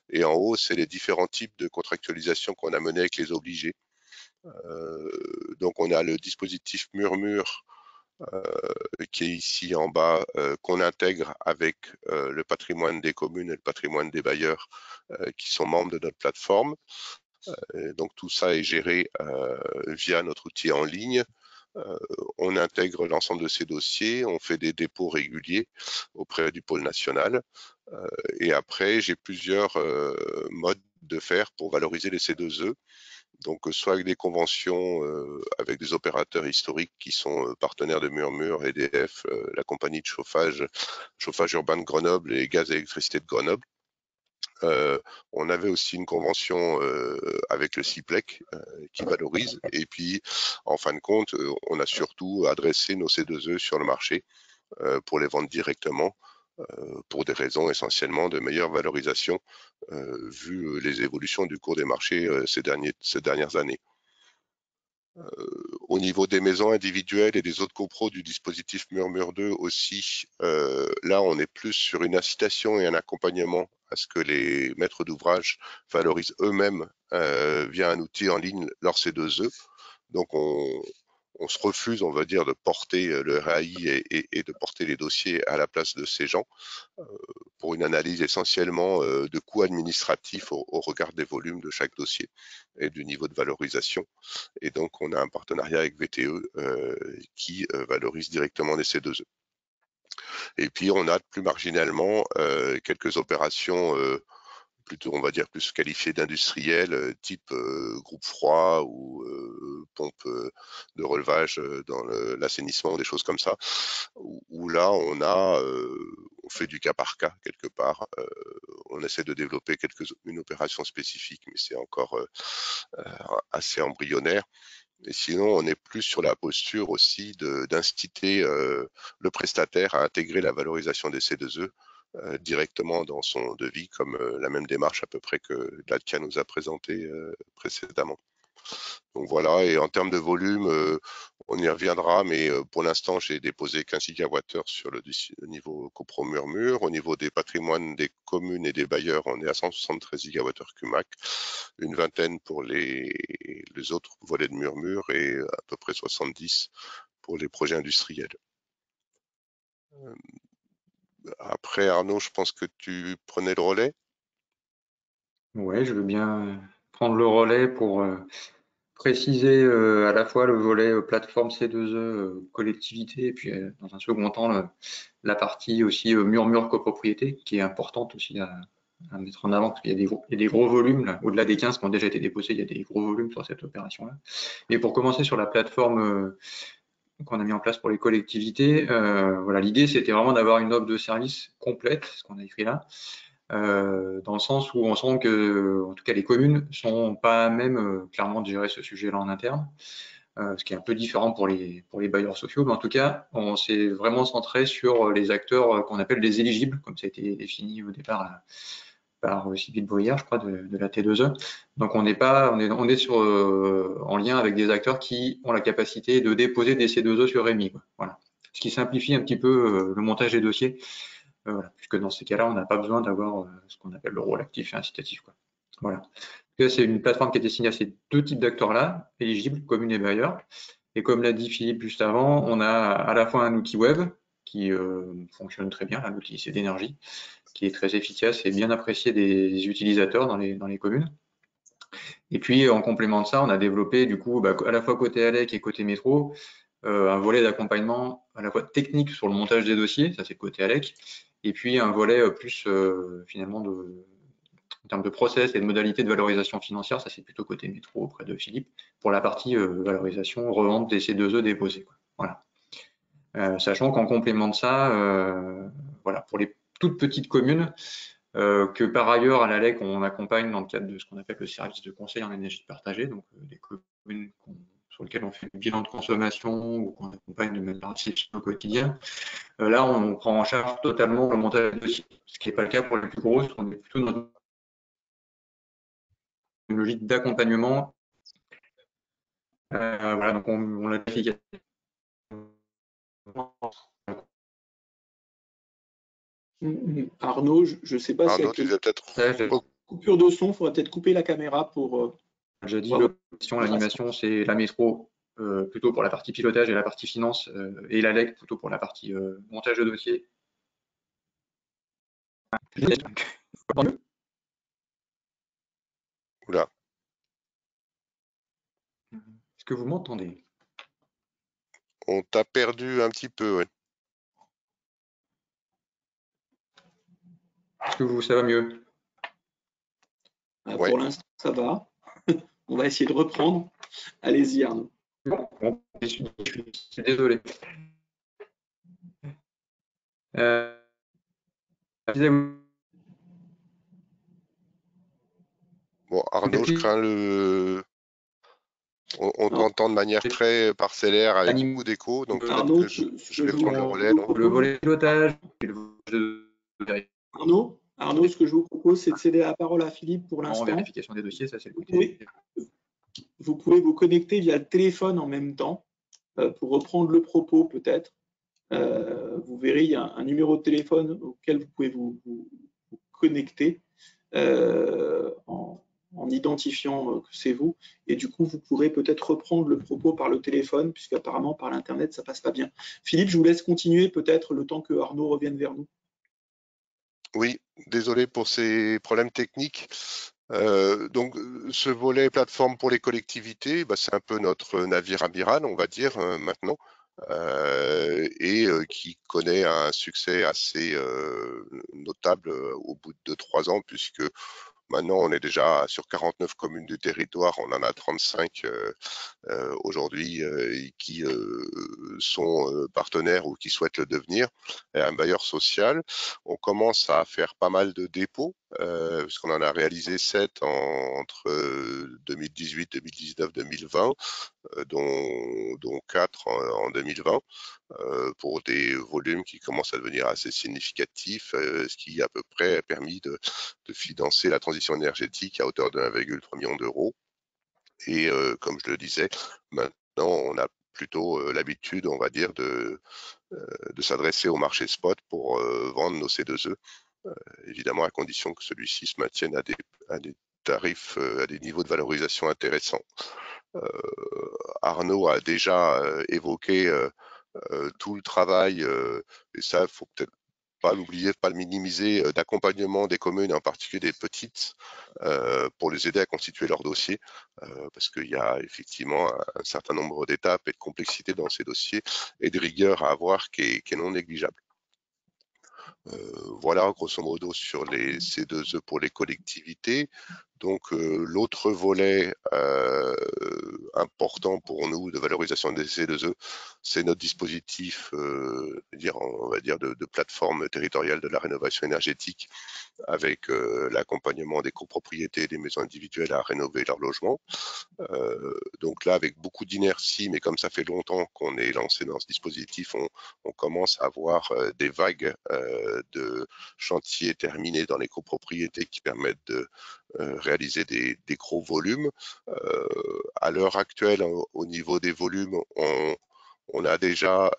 Et en haut, c'est les différents types de contractualisation qu'on a menés avec les obligés. Donc, on a le dispositif Murmure qui est ici en bas, qu'on intègre avec le patrimoine des communes et le patrimoine des bailleurs qui sont membres de notre plateforme. Donc tout ça est géré via notre outil en ligne. On intègre l'ensemble de ces dossiers, on fait des dépôts réguliers auprès du pôle national. Et après, j'ai plusieurs modes de faire pour valoriser les C2E. Donc, soit avec des conventions avec des opérateurs historiques qui sont partenaires de Murmure, EDF, la compagnie de chauffage urbain de Grenoble et gaz et électricité de Grenoble. On avait aussi une convention avec le CIPLEC qui valorise. Et puis, en fin de compte, on a surtout adressé nos C2E sur le marché pour les vendre directement, pour des raisons essentiellement de meilleure valorisation, vu les évolutions du cours des marchés ces dernières années. Au niveau des maisons individuelles et des autres copros du dispositif Murmure 2 aussi, là on est plus sur une incitation et un accompagnement à ce que les maîtres d'ouvrage valorisent eux-mêmes via un outil en ligne leur C2E. Donc on se refuse, on va dire, de porter le RAI et de porter les dossiers à la place de ces gens pour une analyse essentiellement de coûts administratifs au regard des volumes de chaque dossier et du niveau de valorisation. Et donc, on a un partenariat avec VTE qui valorise directement les C2E. Et puis, on a plus marginalement quelques opérations plutôt, on va dire, plus qualifiées d'industriels, type groupe froid ou pompe de relevage dans l'assainissement, des choses comme ça, où là, on fait du cas par cas quelque part. On essaie de développer une opération spécifique, mais c'est encore assez embryonnaire. Et sinon, on est plus sur la posture aussi d'inciter le prestataire à intégrer la valorisation des C2E directement dans son devis, comme la même démarche à peu près que Ladka nous a présenté précédemment. Donc voilà, et en termes de volume, on y reviendra, mais pour l'instant, j'ai déposé 15 GWh sur le niveau copro Murmure. Au niveau des patrimoines des communes et des bailleurs, on est à 173 GWh CUMAC, une vingtaine pour les autres volets de Murmure et à peu près 70 pour les projets industriels. Après, Arnaud, je pense que tu prenais le relais. Oui, je veux bien prendre le relais pour préciser à la fois le volet plateforme C2E collectivité et puis dans un second temps la partie aussi Murmure copropriété qui est importante aussi à mettre en avant parce qu'il y a des gros volumes au-delà des 15 qui ont déjà été déposés, il y a des gros volumes sur cette opération-là. Et pour commencer sur la plateforme qu'on a mis en place pour les collectivités, voilà, l'idée c'était vraiment d'avoir une offre de service complète, ce qu'on a écrit là, dans le sens où on sent que, en tout cas, les communes sont pas même clairement de gérer ce sujet-là en interne, ce qui est un peu différent pour les bailleurs sociaux. Mais en tout cas, on s'est vraiment centré sur les acteurs qu'on appelle les éligibles, comme ça a été défini au départ par Sylvie de Bruyère, je crois, de la T2E. Donc on est sur en lien avec des acteurs qui ont la capacité de déposer des C2E sur REMI, quoi. Voilà. Ce qui simplifie un petit peu le montage des dossiers, voilà, puisque dans ces cas-là, on n'a pas besoin d'avoir ce qu'on appelle le rôle actif et incitatif, quoi. Voilà. C'est une plateforme qui a été signée à ces deux types d'acteurs-là, éligibles, communes et bailleurs. Et comme l'a dit Philippe juste avant, on a à la fois un outil web qui fonctionne très bien, l'outil c'est d'énergie, qui est très efficace et bien apprécié des utilisateurs dans les communes. Et puis, en complément de ça, on a développé, du coup, à la fois côté ALEC et côté métro, un volet d'accompagnement à la fois technique sur le montage des dossiers, ça c'est le côté ALEC, et puis un volet plus, finalement, en termes de process et de modalités de valorisation financière, ça c'est plutôt côté métro auprès de Philippe, pour la partie valorisation, revente des C2E déposés, quoi. Voilà. Sachant qu'en complément de ça, voilà, pour les toutes petites communes, que par ailleurs à l'ALEC on accompagne dans le cadre de ce qu'on appelle le service de conseil en énergie partagée, donc des communes sur lesquelles on fait le bilan de consommation ou qu'on accompagne de manière assez au quotidien. Là, on prend en charge totalement le montage de dossier, ce qui n'est pas le cas pour les plus grosses. On est plutôt dans une logique d'accompagnement. Voilà, donc on l'a fait. Arnaud, je ne sais pas si Arnaud, avec tu disais peut-être. coupure de son, il faudrait peut-être couper la caméra pour. J'ai dit l'animation, c'est la métro plutôt pour la partie pilotage et la partie finance, et l'ALEC plutôt pour la partie montage de dossier. Oula. Est-ce que vous m'entendez? On t'a perdu un petit peu, ouais. Est-ce que ça va mieux? Pour l'instant, ça va. On va essayer de reprendre. Allez-y, Arnaud. Bon, je suis désolé. Bon, Arnaud, je crains on t'entend de manière très parcellaire avec beaucoup d'écho, donc Arnaud, je vais prendre le relais. Le volet pilotage. Arnaud, ce que je vous propose, c'est de céder la parole à Philippe pour l'instant. Vérification des dossiers, ça c'est le côté. Vous pouvez vous connecter via le téléphone en même temps pour reprendre le propos peut-être. Vous verrez, il y a un numéro de téléphone auquel vous pouvez vous connecter en identifiant que c'est vous. Et du coup, vous pourrez peut-être reprendre le propos par le téléphone, puisqu'apparemment, par l'Internet, ça passe pas bien. Philippe, je vous laisse continuer peut-être le temps que Arnaud revienne vers nous. Oui, désolé pour ces problèmes techniques. Donc, ce volet plateforme pour les collectivités, c'est un peu notre navire amiral, on va dire, maintenant, et qui connaît un succès assez notable au bout de 3 ans, puisque maintenant on est déjà sur 49 communes du territoire, on en a 35 aujourd'hui qui sont partenaires ou qui souhaitent le devenir, et un bailleur social. On commence à faire pas mal de dépôts, puisqu'on en a réalisé 7 entre 2018, 2019, 2020, dont 4 en 2020, pour des volumes qui commencent à devenir assez significatifs, ce qui à peu près a permis de financer la transition énergétique à hauteur de 1,3 million d'euros. Et comme je le disais, maintenant on a plutôt l'habitude, on va dire, de s'adresser au marché spot pour vendre nos C2E, évidemment à condition que celui-ci se maintienne à des tarifs, à des niveaux de valorisation intéressants. Arnaud a déjà évoqué tout le travail, et ça, il faut peut-être pas l'oublier, pas le minimiser, d'accompagnement des communes, en particulier des petites, pour les aider à constituer leur dossier, parce qu'il y a effectivement un certain nombre d'étapes et de complexité dans ces dossiers et de rigueur à avoir qui est non négligeable. Voilà grosso modo sur les C2E pour les collectivités. Donc l'autre volet important pour nous de valorisation des C2E, c'est notre dispositif, on va dire de plateforme territoriale de la rénovation énergétique, avec l'accompagnement des copropriétés et des maisons individuelles à rénover leur logement. Donc là, avec beaucoup d'inertie, mais comme ça fait longtemps qu'on est lancé dans ce dispositif, on commence à voir des vagues de chantiers terminés dans les copropriétés qui permettent de réaliser des gros volumes. À l'heure actuelle, au niveau des volumes, on a déjà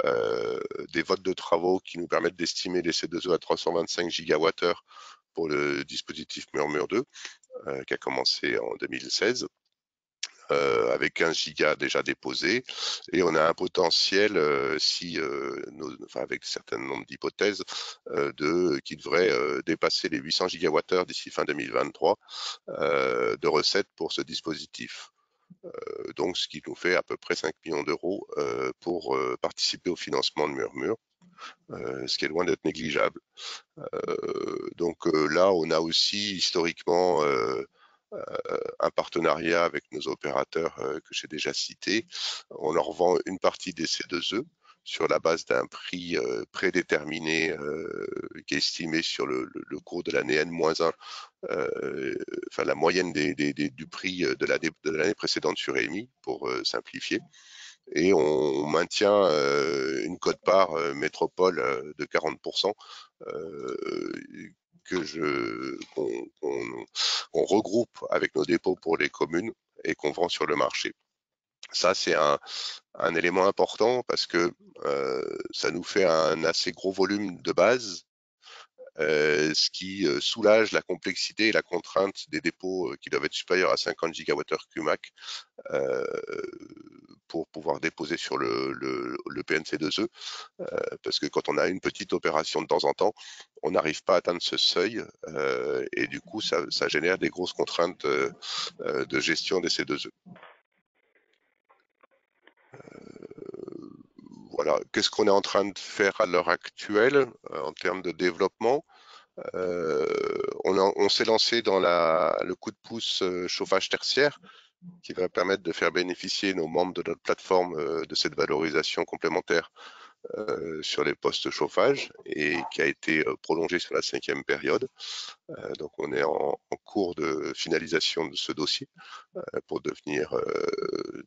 des votes de travaux qui nous permettent d'estimer les C2E à 325 GWh pour le dispositif Murmure 2, qui a commencé en 2016. Avec 15 gigas déjà déposés, et on a un potentiel, avec un certain nombre d'hypothèses, qui devrait dépasser les 800 gigawattheures d'ici fin 2023 de recettes pour ce dispositif. Donc, ce qui nous fait à peu près 5 millions d'euros pour participer au financement de Murmure, ce qui est loin d'être négligeable. Donc là, on a aussi historiquement un partenariat avec nos opérateurs que j'ai déjà cités. On leur vend une partie des C2E sur la base d'un prix prédéterminé qui est estimé sur le cours de l'année N-1, la moyenne du prix de l'année précédente sur EMI, pour simplifier. Et on maintient une quote-part métropole de 40%, qu'on regroupe avec nos dépôts pour les communes et qu'on vend sur le marché. Ça, c'est un élément important parce que ça nous fait un assez gros volume de base, ce qui soulage la complexité et la contrainte des dépôts qui doivent être supérieurs à 50 GWh QMAC pour pouvoir déposer sur le PNC2E, parce que quand on a une petite opération de temps en temps, on n'arrive pas à atteindre ce seuil, et du coup ça génère des grosses contraintes de gestion des C2E. Voilà, qu'est-ce qu'on est en train de faire à l'heure actuelle en termes de développement? On s'est lancé dans le coup de pouce chauffage tertiaire, qui va permettre de faire bénéficier nos membres de notre plateforme de cette valorisation complémentaire sur les postes chauffage, et qui a été prolongé sur la 5e période. Donc on est en cours de finalisation de ce dossier pour devenir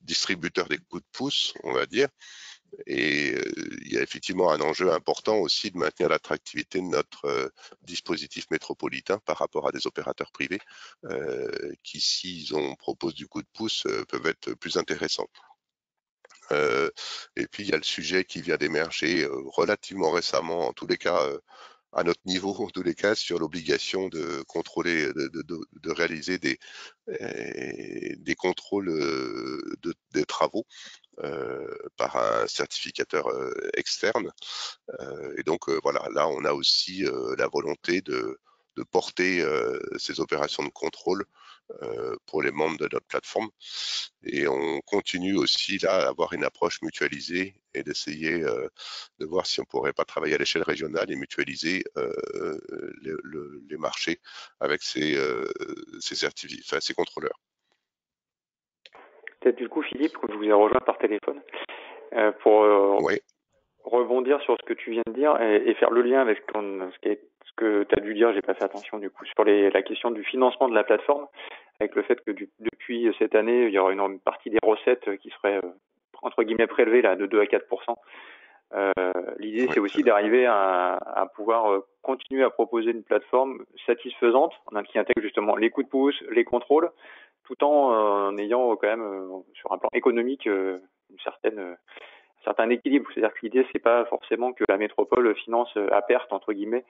distributeur des coups de pouce, on va dire. Et il y a effectivement un enjeu important aussi de maintenir l'attractivité de notre dispositif métropolitain par rapport à des opérateurs privés qui, s'ils proposent du coup de pouce, peuvent être plus intéressants. Et puis il y a le sujet qui vient d'émerger relativement récemment, en tous les cas à notre niveau, en tous les cas, sur l'obligation de contrôler, de réaliser des contrôles des travaux par un certificateur externe. Et donc voilà, là on a aussi la volonté de porter ces opérations de contrôle pour les membres de notre plateforme. Et on continue aussi là à avoir une approche mutualisée et d'essayer de voir si on pourrait pas travailler à l'échelle régionale et mutualiser les marchés avec ces contrôleurs. Peut-être du coup, Philippe, que je vous ai rejoint par téléphone, pour Oui. rebondir sur ce que tu viens de dire et faire le lien avec ce que tu as dû dire, j'ai pas fait attention du coup, sur la question du financement de la plateforme, avec le fait que depuis cette année, il y aura une partie des recettes qui serait entre guillemets prélevée là, de 2 à 4%. L'idée, c'est aussi d'arriver à pouvoir continuer à proposer une plateforme satisfaisante, qui intègre justement les coups de pouce, les contrôles, tout en ayant quand même sur un plan économique un certain équilibre. C'est-à-dire que l'idée, c'est pas forcément que la métropole finance à perte, entre guillemets.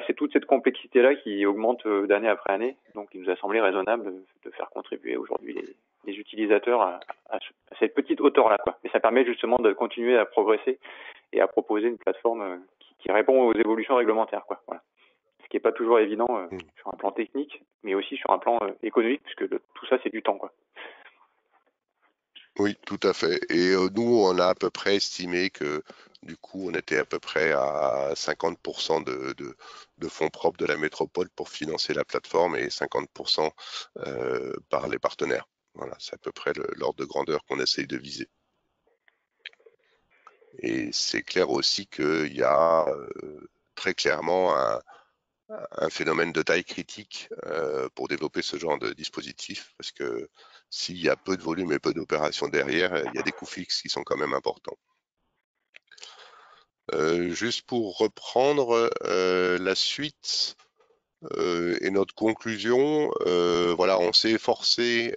C'est toute cette complexité-là qui augmente d'année après année. Donc, il nous a semblé raisonnable de faire contribuer aujourd'hui les utilisateurs à cette petite hauteur-là, quoi. Mais ça permet justement de continuer à progresser et à proposer une plateforme qui répond aux évolutions réglementaires, quoi. Voilà. Ce qui n'est pas toujours évident sur un plan technique, mais aussi sur un plan économique, puisque tout ça, c'est du temps, quoi. Oui, tout à fait. Et nous, on a à peu près estimé que du coup, on était à peu près à 50% de fonds propres de la métropole pour financer la plateforme et 50% par les partenaires. Voilà, c'est à peu près l'ordre de grandeur qu'on essaye de viser. Et c'est clair aussi qu'il y a très clairement un phénomène de taille critique pour développer ce genre de dispositif, parce que s'il y a peu de volume et peu d'opérations derrière, il y a des coûts fixes qui sont quand même importants. Juste pour reprendre la suite et notre conclusion, voilà, on s'est efforcé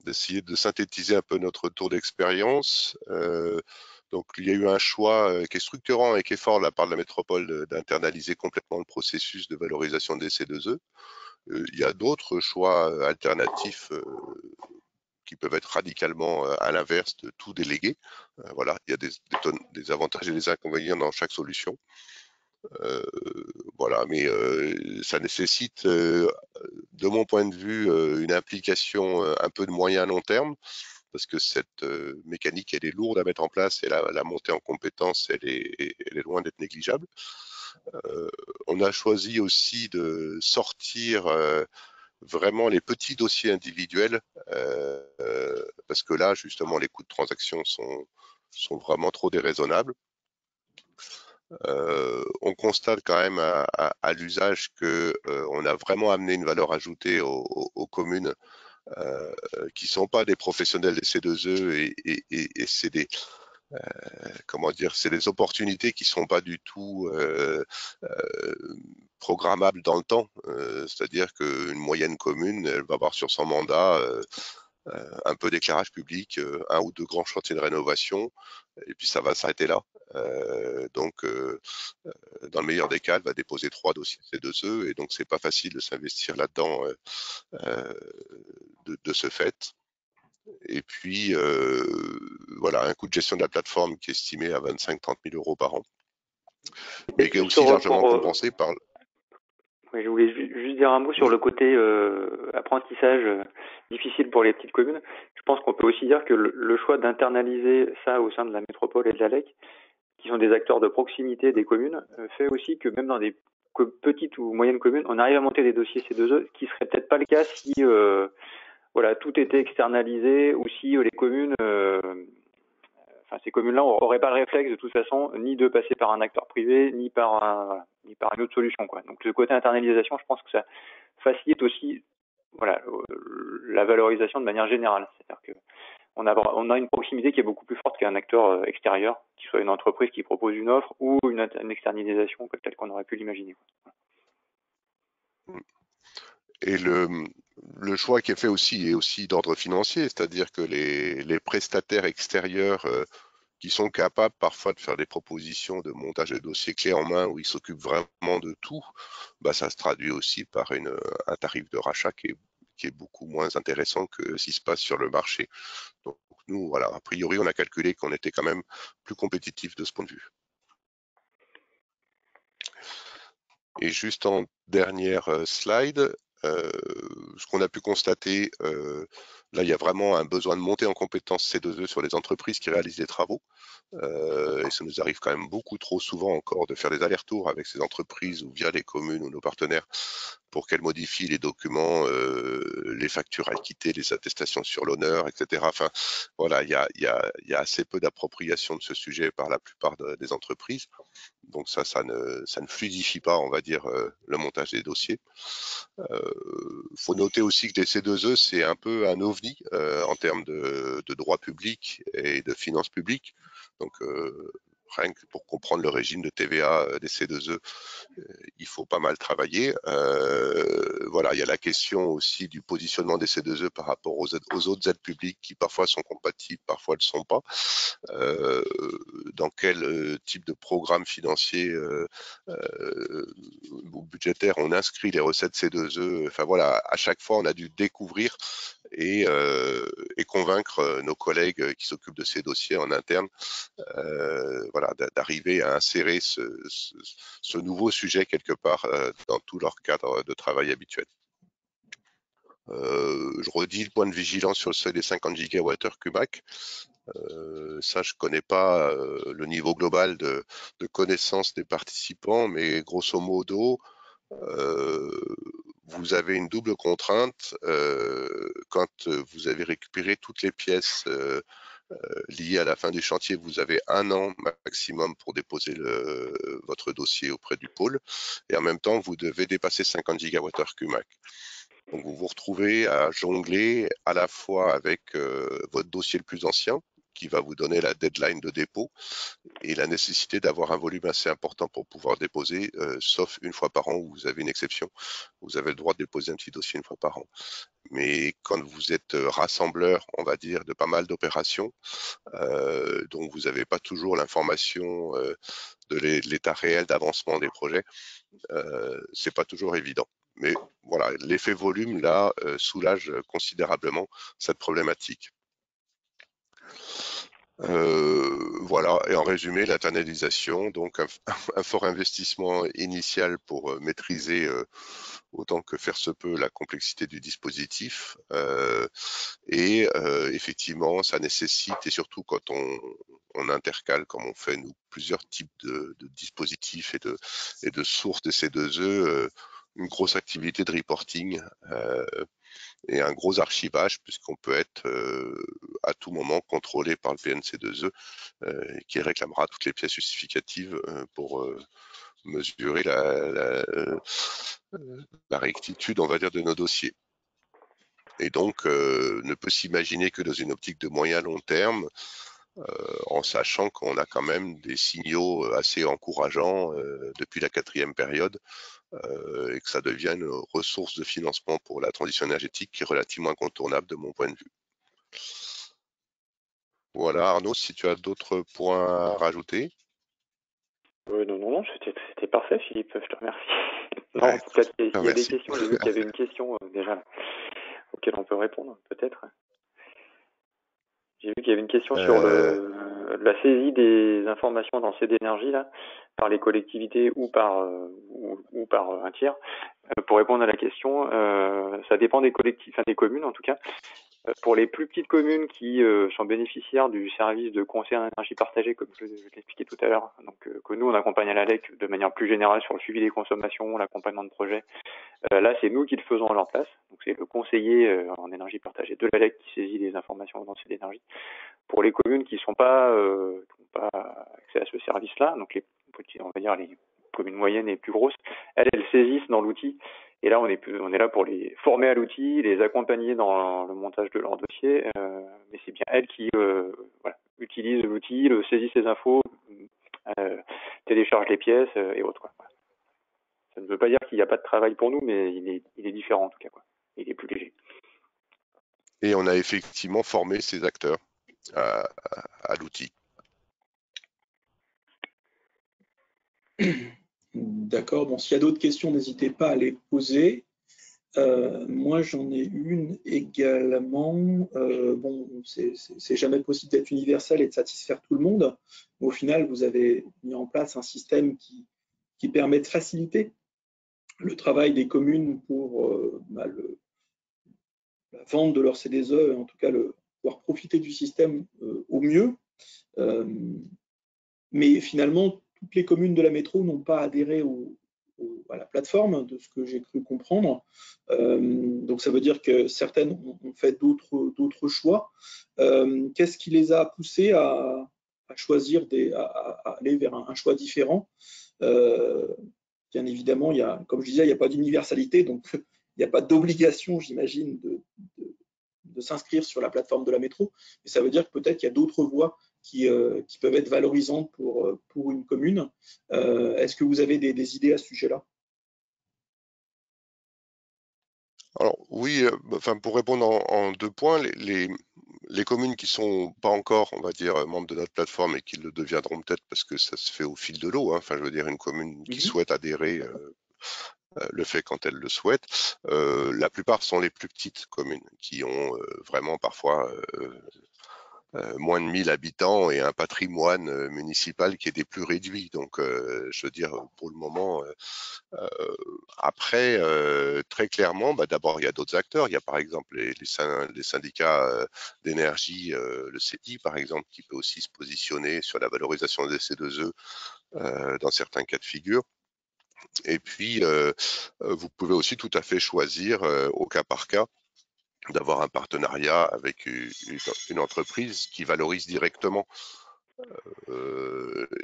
d'essayer de synthétiser un peu notre tour d'expérience. Donc, il y a eu un choix qui est structurant et qui est fort de la part de la métropole d'internaliser complètement le processus de valorisation des C2E. Il y a d'autres choix alternatifs qui peuvent être radicalement à l'inverse de tout délégué. Voilà, il y a des avantages et des inconvénients dans chaque solution. Voilà, mais ça nécessite, de mon point de vue, une implication un peu de moyen à long terme, parce que cette mécanique, elle est lourde à mettre en place et la montée en compétences, elle est loin d'être négligeable. On a choisi aussi de sortir vraiment les petits dossiers individuels, parce que là, justement, les coûts de transaction sont vraiment trop déraisonnables. On constate quand même à l'usage que on a vraiment amené une valeur ajoutée aux communes qui sont pas des professionnels des C2E et c'est des comment dire, c'est des opportunités qui sont pas du tout programmables dans le temps. C'est-à-dire qu'une moyenne commune, elle va avoir sur son mandat un peu d'éclairage public, un ou deux grands chantiers de rénovation, et puis ça va s'arrêter là. Donc, dans le meilleur des cas, elle va déposer 3 dossiers C2E, et donc c'est pas facile de s'investir là-dedans de ce fait. Et puis, voilà, un coût de gestion de la plateforme qui est estimé à 25-30 000 euros par an, mais qui est aussi largement compensé par... Oui, je voulais juste dire un mot sur le côté apprentissage difficile pour les petites communes. Je pense qu'on peut aussi dire que le choix d'internaliser ça au sein de la métropole et de l'ALEC, qui sont des acteurs de proximité des communes, fait aussi que même dans des petites ou moyennes communes, on arrive à monter des dossiers C2E, ce qui serait peut-être pas le cas si voilà, tout était externalisé ou si les communes ces communes-là n'auraient pas le réflexe de toute façon ni de passer par un acteur privé ni par une autre solution, quoi. Donc le côté internalisation, je pense que ça facilite aussi voilà la valorisation de manière générale. C'est-à-dire que on a une proximité qui est beaucoup plus forte qu'un acteur extérieur, qui soit une entreprise qui propose une offre ou une externalisation telle qu'on aurait pu l'imaginer. Et le choix qui est fait aussi est aussi d'ordre financier, c'est-à-dire que les prestataires extérieurs qui sont capables parfois de faire des propositions de montage de dossiers clés en main où ils s'occupent vraiment de tout, bah ça se traduit aussi par un tarif de rachat qui est beaucoup moins intéressant que ce qui se passe sur le marché. Donc nous, voilà, a priori, on a calculé qu'on était quand même plus compétitif de ce point de vue. Et juste en dernière slide, ce qu'on a pu constater, là, il y a vraiment un besoin de monter en compétence C2E sur les entreprises qui réalisent des travaux. Et ça nous arrive quand même beaucoup trop souvent encore de faire des allers-retours avec ces entreprises ou via les communes ou nos partenaires pour qu'elles modifient les documents, les factures à acquitter, les attestations sur l'honneur, etc. Enfin, voilà, il y a assez peu d'appropriation de ce sujet par la plupart des entreprises. Donc ça ne fluidifie pas, on va dire, le montage des dossiers. Faut noter aussi que les C2E, c'est un peu un ovni en termes de droit public et de finances publiques. Donc, rien que pour comprendre le régime de TVA des C2E, il faut pas mal travailler. Voilà, il y a la question aussi du positionnement des C2E par rapport aux autres aides publiques qui parfois sont compatibles, parfois ne le sont pas. Dans quel type de programme financier ou budgétaire on inscrit les recettes C2E. Enfin voilà, à chaque fois on a dû découvrir et convaincre nos collègues qui s'occupent de ces dossiers en interne, voilà, d'arriver à insérer ce nouveau sujet quelque part dans tout leur cadre de travail habituel. Je redis le point de vigilance sur le seuil des 50 gigawattheures CUMAC. Ça, je connais pas le niveau global de connaissance des participants, mais grosso modo, vous avez une double contrainte quand vous avez récupéré toutes les pièces liées à la fin du chantier. Vous avez 1 an maximum pour déposer votre dossier auprès du pôle, et en même temps, vous devez dépasser 50 gigawattheures CUMAC. Donc, vous vous retrouvez à jongler à la fois avec votre dossier le plus ancien, qui va vous donner la deadline de dépôt, et la nécessité d'avoir un volume assez important pour pouvoir déposer, sauf une fois par an où vous avez une exception. Vous avez le droit de déposer un petit dossier une fois par an. Mais quand vous êtes rassembleur, on va dire, de pas mal d'opérations, dont vous n'avez pas toujours l'information de l'état réel d'avancement des projets, c'est pas toujours évident. Mais voilà, l'effet volume, là, soulage considérablement cette problématique. Voilà, et en résumé, l'internalisation, donc un fort investissement initial pour maîtriser autant que faire se peut la complexité du dispositif, et effectivement, ça nécessite, et surtout quand on intercale, comme on fait nous, plusieurs types de dispositifs et de sources de C2E, une grosse activité de reporting et un gros archivage, puisqu'on peut être à tout moment contrôlé par le PNC2E qui réclamera toutes les pièces justificatives pour mesurer la rectitude, on va dire, de nos dossiers. Et donc, ne peut s'imaginer que dans une optique de moyen long terme, en sachant qu'on a quand même des signaux assez encourageants depuis la 4e période, et que ça devient une ressource de financement pour la transition énergétique qui est relativement incontournable de mon point de vue. Voilà, Arnaud, si tu as d'autres points à rajouter. Non, c'était parfait, Philippe, je te remercie. Non, en tout cas, s'il y a des questions, j'ai vu qu'il y avait une question déjà auquel on peut répondre, peut-être. J'ai vu qu'il y avait une question sur la saisie des informations dans CD Énergie là, par les collectivités ou par un tiers. Pour répondre à la question, ça dépend des des communes en tout cas. Pour les plus petites communes qui sont bénéficiaires du service de conseil en énergie partagée, comme je l'expliquais tout à l'heure, donc que nous on accompagne à l'ALEC de manière plus générale sur le suivi des consommations, l'accompagnement de projets. Là, c'est nous qui le faisons à leur place. Donc c'est le conseiller en énergie partagée de l'ALEC qui saisit les informations dans cette énergie. Pour les communes qui n'ont pas accès à ce service-là, donc on va dire les communes moyennes et plus grosses, elles saisissent dans l'outil. Et là, on est là pour les former à l'outil, les accompagner dans le montage de leur dossier. Mais c'est bien elles qui utilisent l'outil, saisissent les infos, téléchargent les pièces et autres. Quoi. Ça ne veut pas dire qu'il n'y a pas de travail pour nous, mais il est différent en tout cas. Quoi. Il est plus léger. Et on a effectivement formé ces acteurs à l'outil. D'accord. Bon, s'il y a d'autres questions, n'hésitez pas à les poser. Moi, j'en ai une également. Bon, c'est jamais possible d'être universel et de satisfaire tout le monde. Mais au final, vous avez mis en place un système qui permet de faciliter le travail des communes pour la vente de leur C2E, et en tout cas pouvoir profiter du système au mieux. Mais finalement, toutes les communes de la métro n'ont pas adhéré à la plateforme, de ce que j'ai cru comprendre. Donc ça veut dire que certaines ont fait d'autres choix. Qu'est-ce qui les a poussées à choisir, à aller vers un choix différent? Bien évidemment, comme je disais, il n'y a pas d'universalité, donc il n'y a pas d'obligation, j'imagine, de s'inscrire sur la plateforme de la métro. Mais ça veut dire que peut-être qu'il y a d'autres voies qui peuvent être valorisantes pour une commune. Est-ce que vous avez des idées à ce sujet-là? Alors oui, pour répondre en 2 points, les communes qui sont pas encore, on va dire, membres de notre plateforme et qui le deviendront peut-être parce que ça se fait au fil de l'eau. Hein. Enfin, je veux dire, une commune qui souhaite adhérer le fait quand elle le souhaite. La plupart sont les plus petites communes qui ont vraiment parfois moins de 1000 habitants et un patrimoine municipal qui est des plus réduits. Donc, je veux dire, pour le moment, après, très clairement, d'abord, il y a d'autres acteurs. Il y a par exemple les syndicats d'énergie, le CETI par exemple, qui peut aussi se positionner sur la valorisation des C2E dans certains cas de figure. Et puis, vous pouvez aussi tout à fait choisir au cas par cas d'avoir un partenariat avec une entreprise qui valorise directement.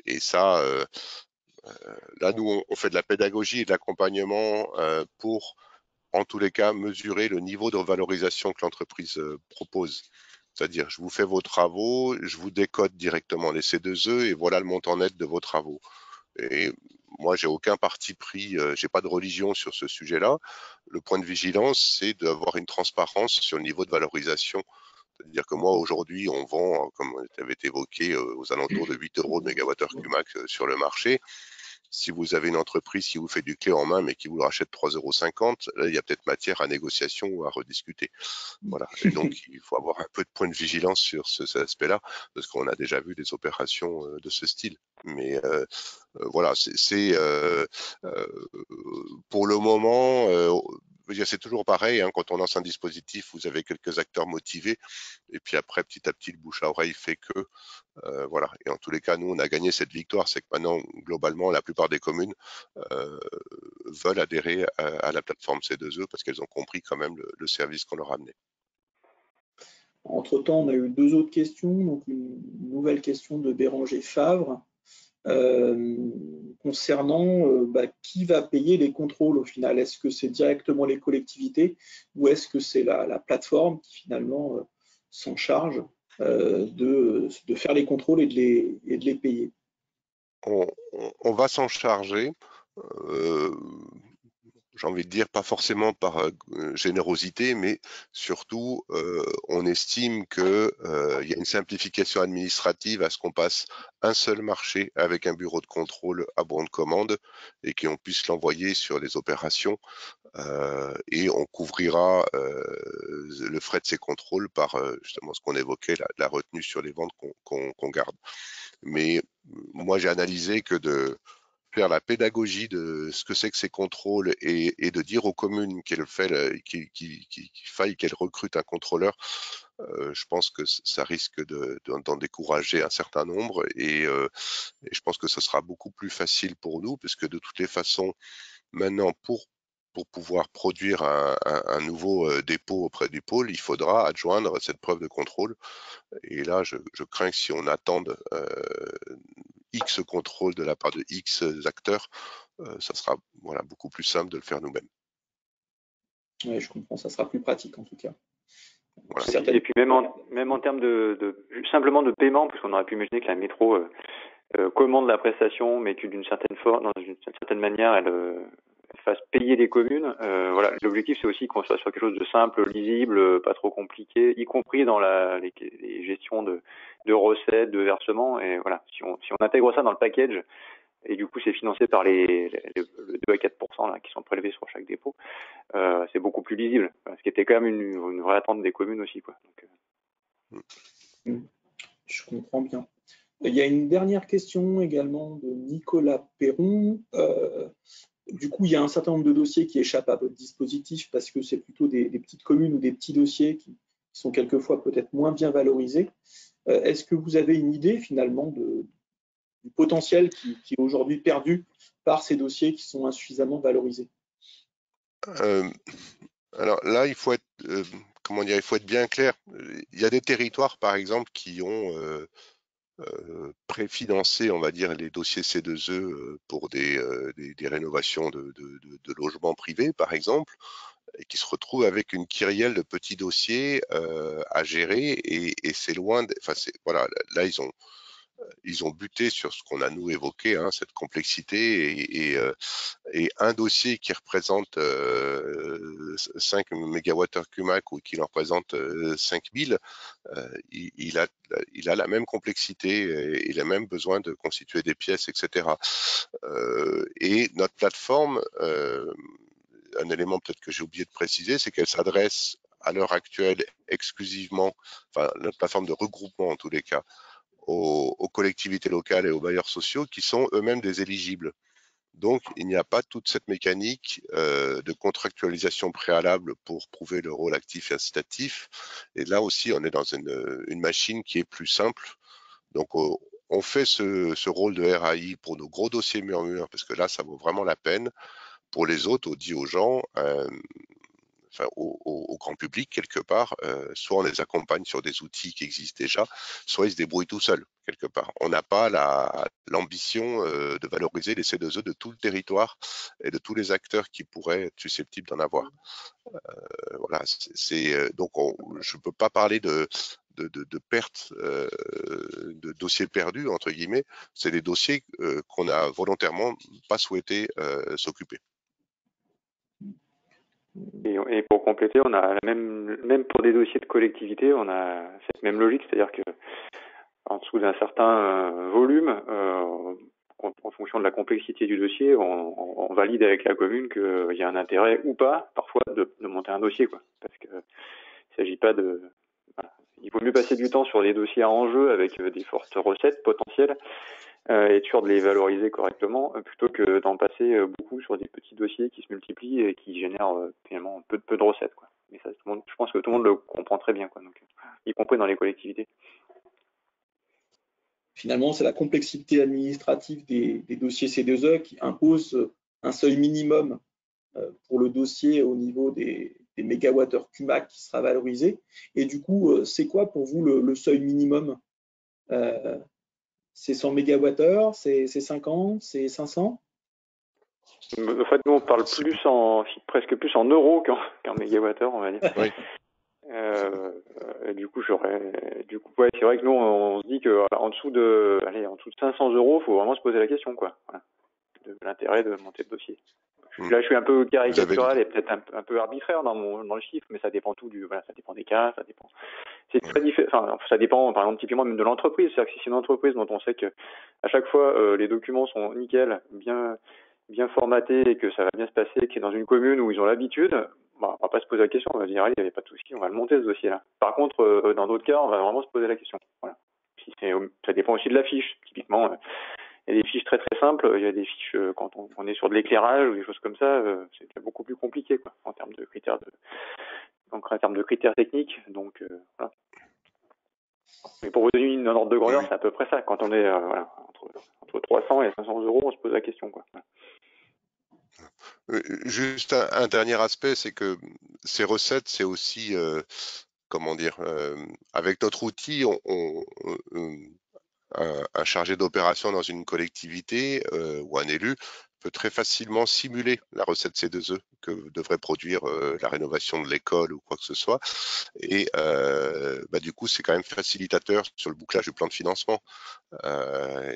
Et ça, là, nous, on fait de la pédagogie et de l'accompagnement pour, en tous les cas, mesurer le niveau de valorisation que l'entreprise propose. C'est-à-dire, je vous fais vos travaux, je vous décode directement les C2E et voilà le montant net de vos travaux. Et moi, j'ai aucun parti pris, j'ai pas de religion sur ce sujet-là. Le point de vigilance, c'est d'avoir une transparence sur le niveau de valorisation. C'est-à-dire que moi, aujourd'hui, on vend, comme ça avait été évoqué, aux alentours de 8 € de mégawattheure Qmax sur le marché. Si vous avez une entreprise qui vous fait du clé en main, mais qui vous le rachète 3,50 €, là, il y a peut-être matière à négociation ou à rediscuter. Voilà. Et donc, il faut avoir un peu de point de vigilance sur cet aspect-là, parce qu'on a déjà vu des opérations de ce style. Mais voilà, c'est pour le moment, c'est toujours pareil, hein, quand on lance un dispositif, vous avez quelques acteurs motivés, et puis après, petit à petit, le bouche à oreille fait que, voilà. Et en tous les cas, nous, on a gagné cette victoire, c'est que maintenant, globalement, la plupart des communes veulent adhérer à la plateforme C2E parce qu'elles ont compris quand même le service qu'on leur a amené. Entre-temps, on a eu 2 autres questions. Donc, une nouvelle question de Béranger Favre concernant qui va payer les contrôles au final. Est-ce que c'est directement les collectivités ou est-ce que c'est la plateforme qui finalement s'en charge de faire les contrôles et de les payer? On va s'en charger. J'ai envie de dire, pas forcément par générosité, mais surtout, on estime que il y a une simplification administrative à ce qu'on passe un seul marché avec un bureau de contrôle à bon de commande et qu'on puisse l'envoyer sur des opérations et on couvrira le frais de ces contrôles par justement ce qu'on évoquait, la retenue sur les ventes qu'on garde. Mais moi, j'ai analysé que de faire la pédagogie de ce que c'est que ces contrôles et de dire aux communes qu'il faille qu'elles recrutent un contrôleur, je pense que ça risque d'en décourager un certain nombre et je pense que ce sera beaucoup plus facile pour nous puisque de toutes les façons, maintenant, pour pouvoir produire un nouveau dépôt auprès du pôle, il faudra adjoindre cette preuve de contrôle. Et là, je crains que si on attend X contrôle de la part de X acteurs, ça sera beaucoup plus simple de le faire nous-mêmes. Oui, je comprends, ça sera plus pratique en tout cas. Voilà. Et puis même en termes simplement de paiement, parce qu'on aurait pu imaginer que la métro commande la prestation, mais que d'une certaine manière, elle fasse payer les communes. Voilà, l'objectif c'est aussi qu'on soit sur quelque chose de simple, lisible, pas trop compliqué, y compris dans les gestions de recettes, de versements. Et voilà, si on intègre ça dans le package, et du coup c'est financé par le 2 à 4% là, qui sont prélevés sur chaque dépôt, c'est beaucoup plus lisible. Ce qui était quand même une vraie attente des communes aussi, quoi. Donc, je comprends bien. Il y a une dernière question également de Nicolas Perron. Du coup, il y a un certain nombre de dossiers qui échappent à votre dispositif parce que c'est plutôt des petites communes ou des petits dossiers qui sont quelquefois peut-être moins bien valorisés. Est-ce que vous avez une idée finalement du potentiel qui est aujourd'hui perdu par ces dossiers qui sont insuffisamment valorisés? Alors là, il faut être, il faut être bien clair. Il y a des territoires, par exemple, qui ont préfinancé, on va dire, les dossiers C2E pour des rénovations de logements privés, par exemple, et qui se retrouvent avec une kyrielle de petits dossiers à gérer et c'est loin. Voilà, là ils ont buté sur ce qu'on a nous évoqué, hein, cette complexité et un dossier qui représente 5 mégawattheures Qmax ou qui en représente 5000, il a la même complexité, il a même besoin de constituer des pièces, etc. Et notre plateforme, un élément peut-être que j'ai oublié de préciser, c'est qu'elle s'adresse à l'heure actuelle exclusivement, enfin notre plateforme de regroupement en tous les cas, aux collectivités locales et aux bailleurs sociaux qui sont eux-mêmes des éligibles. Donc, il n'y a pas toute cette mécanique de contractualisation préalable pour prouver le rôle actif et incitatif. Et là aussi, on est dans une machine qui est plus simple. Donc, on fait ce rôle de RAI pour nos gros dossiers murmures, parce que là, ça vaut vraiment la peine. Pour les autres, on dit aux gens, enfin, au grand public quelque part, soit on les accompagne sur des outils qui existent déjà, soit ils se débrouillent tout seuls quelque part. On n'a pas l'ambition de valoriser les C2E de tout le territoire et de tous les acteurs qui pourraient être susceptibles d'en avoir. Voilà, donc je ne peux pas parler de perte de dossiers perdus entre guillemets. C'est des dossiers qu'on a volontairement pas souhaité s'occuper. Et pour compléter, on a même pour des dossiers de collectivité, on a cette même logique, c'est-à-dire que en dessous d'un certain volume, en fonction de la complexité du dossier, on valide avec la commune qu'il y a un intérêt ou pas, parfois, de monter un dossier, quoi. Parce que il s'agit pas de. Voilà. Il vaut mieux passer du temps sur des dossiers à enjeu avec des fortes recettes potentielles et être sûr de les valoriser correctement, plutôt que d'en passer beaucoup sur des petits dossiers qui se multiplient et qui génèrent finalement peu de recettes, quoi. Mais ça, je pense que tout le monde le comprend très bien, quoi. Donc, y compris dans les collectivités. Finalement, c'est la complexité administrative des dossiers C2E qui impose un seuil minimum pour le dossier au niveau des mégawattheures CUMAC qui sera valorisé. Et du coup, c'est quoi pour vous le seuil minimum? C'est 100 mégawattheures, c'est 50, c'est 500? En fait, nous, on parle presque plus en euros qu'en mégawattheure, on va dire. Oui. Du coup, ouais, c'est vrai que nous, on se dit que en dessous de 500 euros, il faut vraiment se poser la question, quoi. Voilà. De l'intérêt de monter le dossier. Là, je suis un peu caricatural et peut-être un peu arbitraire dans le chiffre, mais ça dépend ça dépend des cas, ça dépend. C'est très différent. Enfin, ça dépend, par exemple, typiquement même de l'entreprise. C'est-à-dire que si c'est une entreprise dont on sait que à chaque fois les documents sont nickel, bien formatés et que ça va bien se passer, qui est dans une commune où ils ont l'habitude, on va pas se poser la question. On va dire, allez, il n'y a pas de souci, on va le monter ce dossier-là. Par contre, dans d'autres cas, on va vraiment se poser la question. Voilà. Ça dépend aussi de la fiche. Typiquement. Il y a des fiches très très simples, il y a des fiches quand on est sur de l'éclairage ou des choses comme ça, c'est beaucoup plus compliqué, quoi, en termes de critères techniques. Donc voilà. Mais pour vous donner une ordre de grandeur, c'est à peu près ça. Quand on est entre 300 et 500 euros, on se pose la question, quoi. Juste un dernier aspect, c'est que ces recettes, c'est aussi comment dire, avec notre outil, un chargé d'opération dans une collectivité ou un élu peut très facilement simuler la recette C2E que devrait produire la rénovation de l'école ou quoi que ce soit. Et du coup, c'est quand même facilitateur sur le bouclage du plan de financement.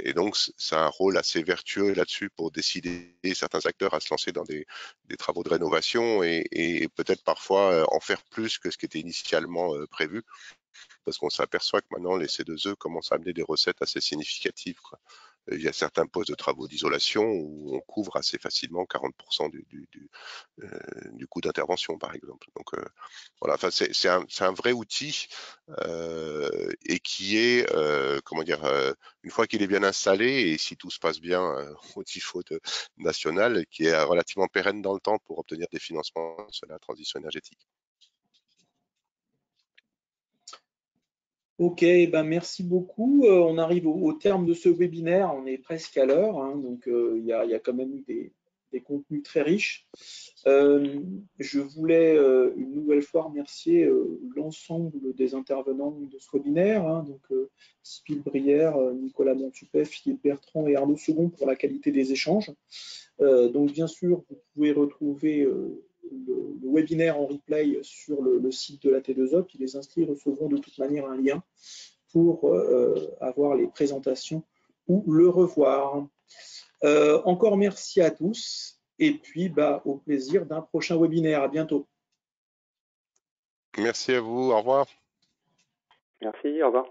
Et donc, c'est un rôle assez vertueux là-dessus pour décider certains acteurs à se lancer dans des travaux de rénovation et peut-être parfois en faire plus que ce qui était initialement prévu. Parce qu'on s'aperçoit que maintenant, les C2E commencent à amener des recettes assez significatives, quoi. Il y a certains postes de travaux d'isolation où on couvre assez facilement 40% du coût d'intervention, par exemple. Donc, voilà, enfin, c'est un vrai outil et qui est, comment dire, une fois qu'il est bien installé et si tout se passe bien au niveau national, qui est relativement pérenne dans le temps pour obtenir des financements sur la transition énergétique. Ok, merci beaucoup. On arrive au terme de ce webinaire, on est presque à l'heure, hein, donc il y a quand même eu des contenus très riches. Je voulais une nouvelle fois remercier l'ensemble des intervenants de ce webinaire, hein, donc Sybille Brière, Nicolas Montupet, Philippe Bertrand et Arnaud Second pour la qualité des échanges. Donc bien sûr, vous pouvez retrouver le webinaire en replay sur le site de la T2E, puis les inscrits recevront de toute manière un lien pour avoir les présentations ou le revoir. Encore merci à tous et puis au plaisir d'un prochain webinaire. À bientôt. Merci à vous, au revoir. Merci, au revoir.